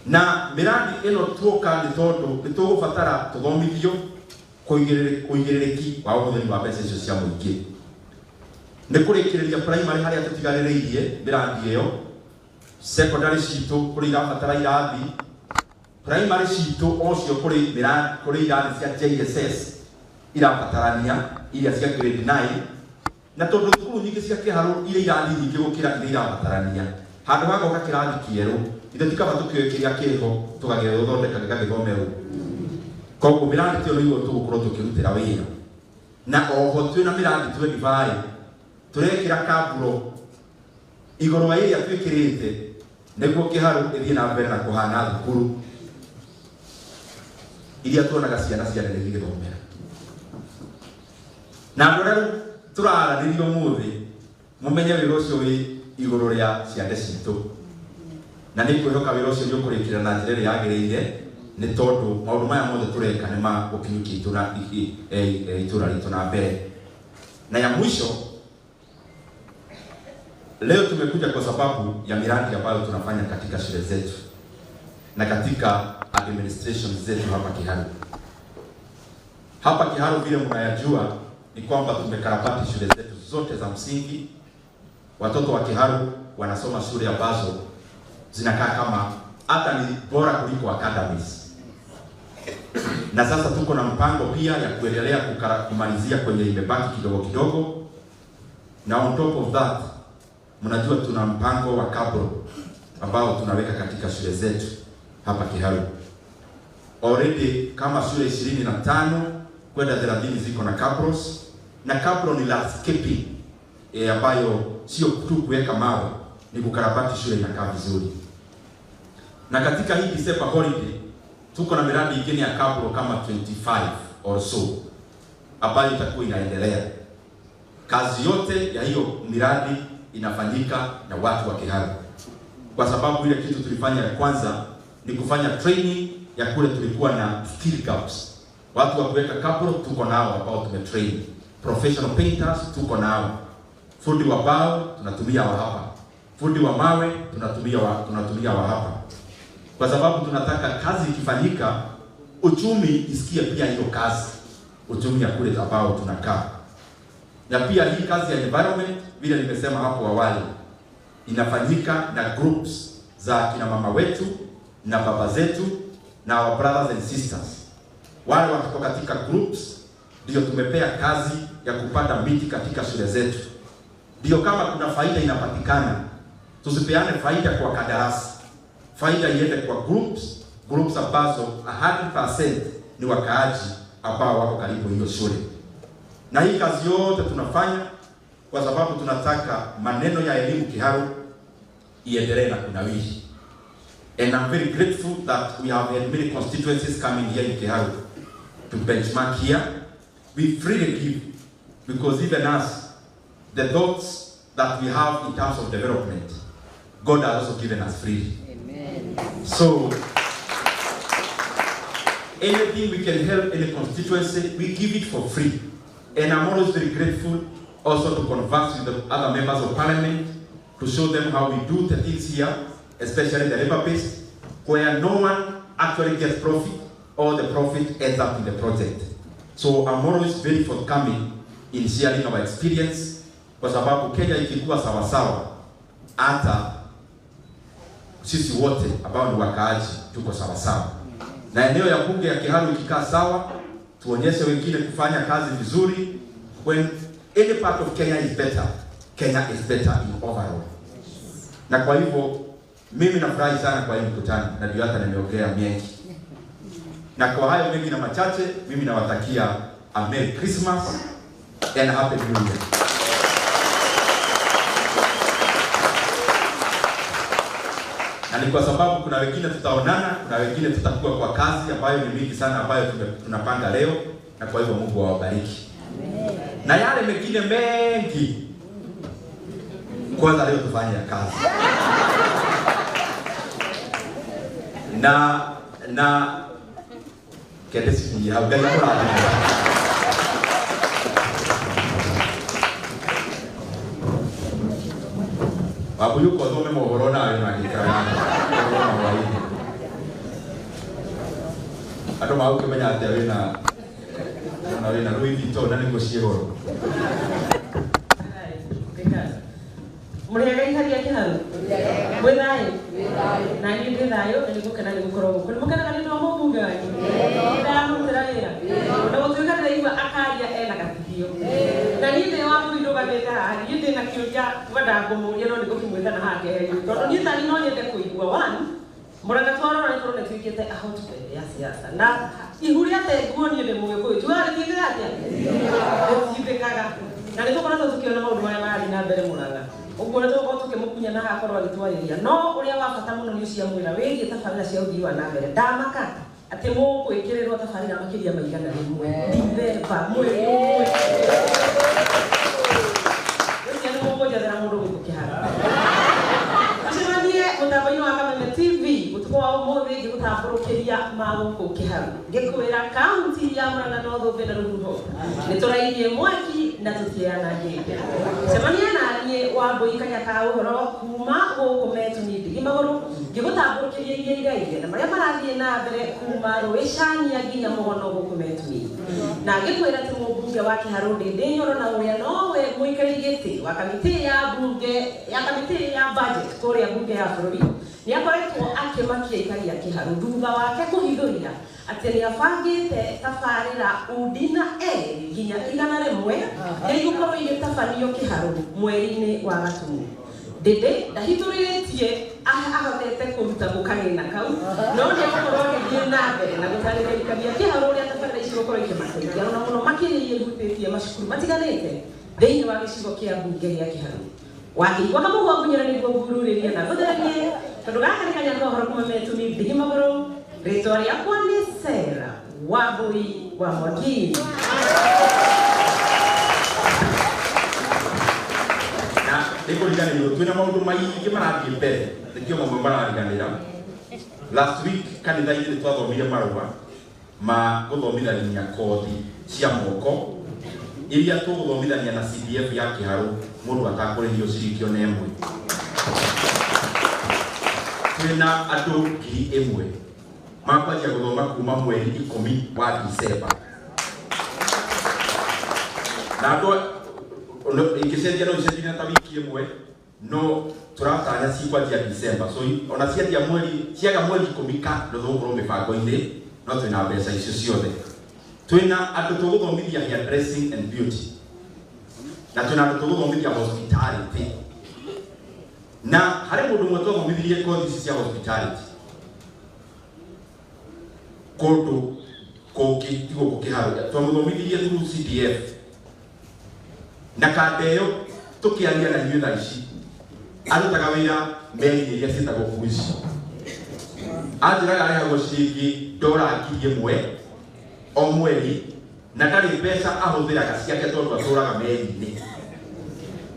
Speaker 1: na miradi ĩno tuoka nĩ tondũ nĩ tũgũbatara tũthomithio ũigĩrĩrĩki wa ũhũthĩri wa mbeca icio cia mũingĩ nĩ kũrĩkĩrĩria primary harĩa tũtigarĩrĩirie miradi ĩyo secondary citũ kũrĩ irabatara irathi primary citũ ocio kũrĩ irathi cia JSS irabatarania iria cia grade 9 na tondũ thukuru nyingĩ cia kĩharo iria irathi nyingĩ gũkĩra iria irabatarania handũ hagoka kĩrathi kĩerũ ithe tikaba tũkĩoe kĩrĩa kĩho tũgagĩthondeka gĩgagĩthomerwo koguo miradi tĩyo nĩguo tũgũkorwo tũkĩrutĩra wĩra na oho twĩna miradi 25 turekĩra kaburo igũrũ wa iria twĩkĩrĩte nĩguo kĩharo ĩthiĩ na mbere na kũhana thukuru iria tuonaga ciana cianene igĩthomera na andũ arĩa tũraranĩria ũmũthĩ mũmenye wĩra ũcio wĩ igũrũ rĩa ciande citũ na nĩ kwĩhoka wĩra ũcio nĩ ũkũrĩkĩra na njĩra ĩrĩa yagĩrĩire nĩ tondũ maũndũ maya mothe tũreka nĩ ma gũkinyũkia itũra ritũ na mbere. Na ya mwisho, leo tumekuja kwa sababu ya miradi ambayo tunafanya katika shule zetu na katika administration zetu hapa Kiharu. Hapa Kiharu vile mnayajua ni kwamba tumekarabati shule zetu zote za msingi. Watoto wa Kiharu wanasoma shule ambazo zinakaa kama hata ni bora kuliko academies. Na sasa tuko na mpango pia ya kuendelea kumalizia kwenye imebaki kidogo kidogo. Na on top of that, mnajua tuna mpango wa kabro ambao tunaweka katika shule zetu hapa Kiharu. Already kama shule 25 kwenda 30 ziko na kabros, na kabro ni landscaping ambayo sio tu kuweka mawe, ni kukarabati shule inakaa vizuri. Na katika hii December holiday tuko na miradi ingine ya kabro kama 25 or so ambayo itakuwa inaendelea. Kazi yote ya hiyo miradi inafanyika na watu wa Kiharu, kwa sababu ile kitu tulifanya ya kwanza ni kufanya training ya kule tulikuwa na skill gaps. Watu wa kuweka kabro tuko nao ambao tumetrain. Professional painters tuko nao. Fundi wa bao tunatumia wa hapa. Fundi wa mawe tunatumia wa hapa. Kwa sababu tunataka kazi ikifanyika, uchumi isikie pia hiyo kazi. Uchumi ya kule ambao tunakaa. Na pia hii kazi ya environment vile nimesema hapo awali inafanyika na groups za kina mama wetu na baba zetu na our brothers and sisters. Wale wako katika groups ndio tumepea kazi ya kupanda miti katika shule zetu. Ndio kama kuna faida inapatikana, tusipeane faida kwa kadarasi. Faida iende kwa groups ambazo 100% ni wakaaji ambao wako karibu hiyo shule. Na hii kazi yote tunafanya kwa sababu tunataka maneno ya elimu Kiharu iendelee na kunawiri. And I'm very grateful that we have had many constituencies coming here in Kiharu to benchmark here. We freely give, because even us, the thoughts that we have in terms of development, God has also given us freely. Amen. So, anything we can help any constituency, we give it for free. And I'm always very grateful also to converse with the other members of parliament to show them how we do the things here, especially the labor-based, where no one actually gets profit, or the profit ends up in the project. So I'm always very forthcoming in sharing our experience, kwa sababu Kenya ikikuwa sawa sawa, hata sisi wote ambao ni wakaaji tuko sawa sawa. Na eneo ya bunge ya Kiharu ikikaa sawa, tuonyeshe wengine kufanya kazi vizuri. When any part of Kenya is better, Kenya is better in overall. Na kwa hivyo mimi nafurahi sana kwa hii mkutano, na ndio hata nimeongea mengi. Na kwa hayo mengi na machache, mimi nawatakia a Merry Christmas and Happy New Year. Na ni kwa sababu kuna wengine tutaonana, kuna wengine tutakuwa kwa kazi ambayo ni mingi sana ambayo tunapanga leo, na kwa hivyo Mungu awabariki. Amen. Na yale mengine mengi kwanza leo tufanye kazi. na kete sisi ya ugali kwa wapo yuko zome mohorona ayo na kikaya ato mau kemenya atewe na Louis Vuitton na negotiero
Speaker 2: Muriaga ikaria Kiharu mwithayo na ni ndithayo ni gukena ni gukoro kuri mukena ni no mumbunge wanyu ndamutira wira na gutuika ndaiwa akaria ena gathithio na ni ndi wa mwindo bageta ni ndi na kiuria wenda ngumuria no ni gukimwita na hake heyu tondu ni tani no nyende kuigua one muranga twarora ni turone twikite ahotu ya siasa na ihuria te nguoni ni mugikuyu tuari kigera atia ndithikaga na ni tukona tukiona maundu maya mari na mbere muranga uguo ndio tukimukunya na hakorwo agitwariria no uria wa bata muno ni cia mwira wigi tabarira cia uthii wa na mbere ndamaka ati mugwikirirwo tabarira makiria maigana rimwe December mweri umwe ucio ni mukunjathira mundu gwiku Kiharu acemanie mutambo-ini wa Kameme TV utuko wa umuthi ngigutamburukiria kaunti ya Murang'a North na Ruruho niturairie mwaki na tutiana ngenge semania na nie Wambui Kanyaka uhoro kuma guku metuni ndigimaguru ngigutamburukiria iria na maria marathie na mbere kuma Rwicania nginya Mugono guku metuni na ngikwira ati mumbunge wa Kiharu Ndindi Nyoro na uria nowe muikari giti wa kamiti ya budget kuria bunge ya bururi ni akoretwo akimakia ikari ya Kiharu thutha wake kuhithuria ati ni abangite tabarira undina nginya 100 ni gukorwo igitabanio Kiharu mweri-ini wa Gatumu Ndindi ndahithuritie ahotete kuruta gukagina kau no ni akorwo agithie na mbere na gutarĩria ikari ya Kiharu uria tabarira icio gukorwo ikimateithia ona muno makĩria ihutĩtie macukuru matiganĩte thĩinĩ wa gĩcigo kĩa mbunge gĩa Kiharu wakĩigua kamũgua ngunyĩra nĩguo ngururĩrie na gũthererie tondũ gaka nĩ kanya ũhoro kuma metumi ndigimagũrũ rĩtwa rĩakwa nĩ Sarah Wambui wa Mwaki
Speaker 1: na nĩkũriganĩrwo twĩna maũndũ maingĩ marathiĩ mbere nĩkĩo mamwe marariganĩra last week kanitha-inĩ nĩ twathomire marũa ma gũthomithania kothi cia moko iria tũgũthomithania na CDF ya Kiharu mũndũ atakũrĩhio ciringi ona ĩmwe twĩna andũ 1,000 makwanjia gũthoma kuma mweri 10 wa Disemba na andũ ingĩcenjia no icenjia ta wiki ĩmwe no tũratanya cikwanjia Disemba so ona cianjia ciaga mweri 10 ka ndũgũkorwo mĩbango-inĩ no twĩna mbeca icio ciothe twĩna andũ tũgũthomithia hairdressing and beauty na twĩna andũ tũgũthomithia hospitality na harĩ mũndũ ũmwe twathomithirie kothi cia hospitality kũndũ kũngĩ tigũkũ Kiharu twamũthomithirie through CDF na kanda ĩyo tũkĩaria na inyuĩ thaa ici arutaga wĩra meri iria ciĩtagwo cruise anjĩraga arĩhagwo ciringi $1,000 o mweri na ndarĩ mbeca ahũthĩraga ciake tondũ atũraga meri-inĩ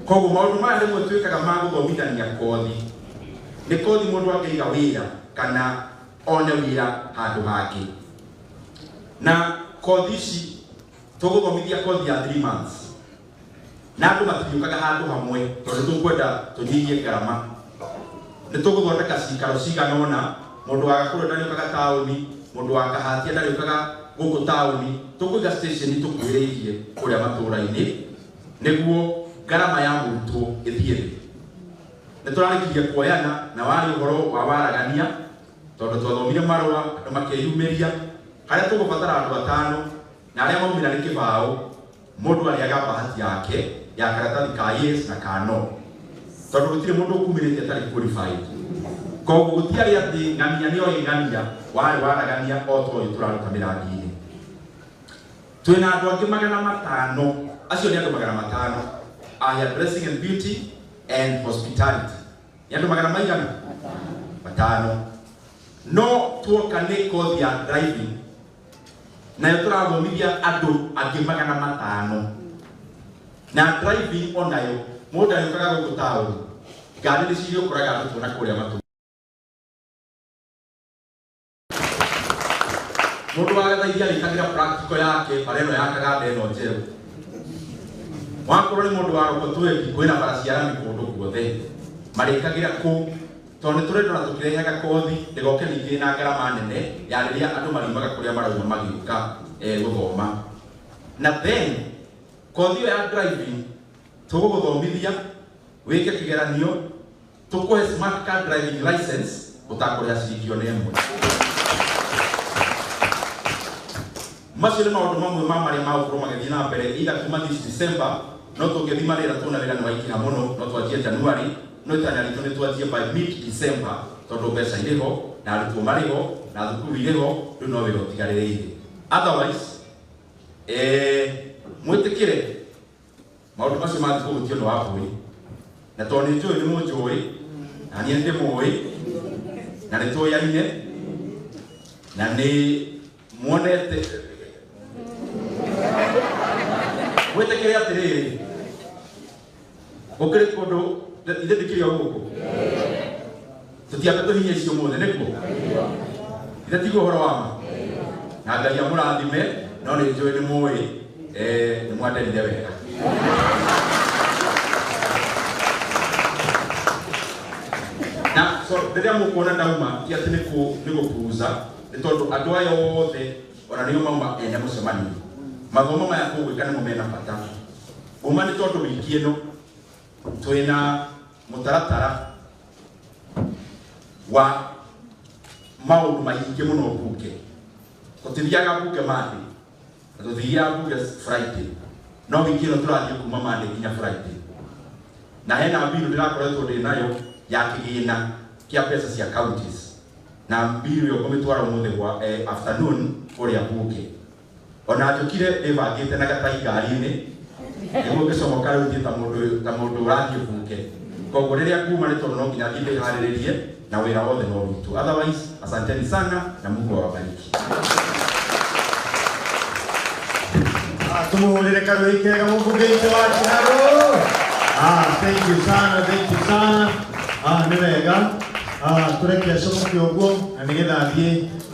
Speaker 1: koguo maũndũ maya rĩmwe twĩkaga ma gũthomithania kothi nĩ kothi mũndũ angĩiga wĩra kana one wĩra handũ hangĩ na kothi ici tũgũthomithia kothi ya 3 months na andũ matiriũkaga handũ hamwe tondũ tũkwenda tũnyihie ngarama nĩ tũgũthondeka cikaro cigana ũna mũndũ wa Gakũrũ ndarĩũkaga taũni mũndũ wa Kahatia ndarĩũkaga gũkũ taũni tũkũiga station tũkuhĩrĩirie kũrĩa matũũra-inĩ nĩguo ngarama ya mũrutwo ĩthiĩ thĩ nĩ tũrarĩkirie kuoyana na warĩ ũhoro wa waragania tondũ twathomire marũa andũ makĩyumĩria harĩa tũgũbatara andũ 5 na arĩa maumĩra nĩ kĩbaũ mũndũ arĩaga bahati yake ya karatathi ka yes na ka no tondũ gũtirĩ mũndũ ũkumĩrĩte atarĩ qualified koguo gũtiarĩ atĩ ng'ania nĩoĩ ng'ania warĩ waragania o tũĩ tũraruta mĩrangi-inĩ twĩna andũ angĩ 500 acio nĩ andũ 500 a hairdressing and beauty and hospitality nĩ andũ 500 no tuoka nĩ kothi ya driving nayo tũrathomithia andũ angĩ 500 na driving onayo mũndũ arĩũkaga gũkũ taũni ngari nĩ cirĩũkoraga andũ tuona kũrĩa matũ mũndũ wa Gathaithia arĩkagĩra practical yake bara ĩno ya Kaganda ĩno njerũ wakorwo nĩ mũndũ wa Roko twendi kwĩna bara cia rami kũndũ guothe marĩkagĩra kũu tondũ nĩ tũrenda na tũkĩrehaga kothi ndĩgoke ningĩ na ngarama nene ya rĩrĩa andũ mariumaga kũrĩa marauma magĩũka gũthoma na then kothi ĩyo ya driving tũgũgũthomithia wĩke kĩgeranio tũkũhe smart car driving license ũtakũrĩha ciringi ona ĩmwe macio nĩ maũndũ mamwe ma marĩa magũkorwo magĩthiĩ na mbere ila kuma this December no tũngĩthi marĩra tuona wĩra nĩ waingĩha mũno no twanjie January no itanya ritũ nĩ twanjie by mid December tondũ mbeca irĩ ho na arutwo marĩ ho na thukuru irĩ ho rĩu no wĩra ũtigarĩrĩire otherwise mwĩtĩkĩre maũndũ macio matikũhutio nĩ Wambui na tondũ nĩ njũĩ nĩ mũnjũĩ na niĩ ndĩ mũĩ na nĩ tũyaine na nĩ muonete mwĩtĩkĩre atĩrĩrĩ gũkĩrĩ kũndũ ithe ndĩkĩrĩ o gũkũ tũtiambe tũhinyie icio mothe nĩkuo ithe tiguo ũhoro wa ma na Ngai amũrathime no nĩ njũĩ nĩ mũĩ nĩ mwandenire wega. Na so rĩrĩa mũkuona ndauma ti atĩ nĩ gũpuuza nĩ tondũ andũ aya othe ona nĩo mauma ene mũcemanio. Mathomo maya kũgwĩka nĩmo mena bata. Uma nĩ tondũ wiki ĩno twĩna mũtaratara wa maũndũ maingĩ mũno mbunge. Tũtithiaga mbunge Monday na tũthiaga mbunge Friday, no wiki ĩno tũrathiĩ kuma Monday nginya Friday. Na hena mbiru ndĩrakoretwo ndĩ nayo ya kĩgĩna kĩa mbeca cia counties, na mbiru ĩyo ngũmĩtwara ũmũthĩ gwa afternoon kũrĩa mbunge. Ona njũkire ndĩbangĩte na gatai ngari-inĩ nĩguo ngĩcomoka rĩu thiĩ ta mũndũ ũrathiĩ mbunge. Koguo rĩrĩa kuma nĩ tondũ no nginya thiĩ ndĩharĩrĩrie na wĩra wothe no witũ. Otherwise, asanteni sana na Mungu awabariki.
Speaker 3: Tumuhũrĩre karũĩ kega mũmbunge witũ wa Kiharu. Thank you sana. Nĩ wega tũreke acomoke ũguo na nĩgetha thiĩ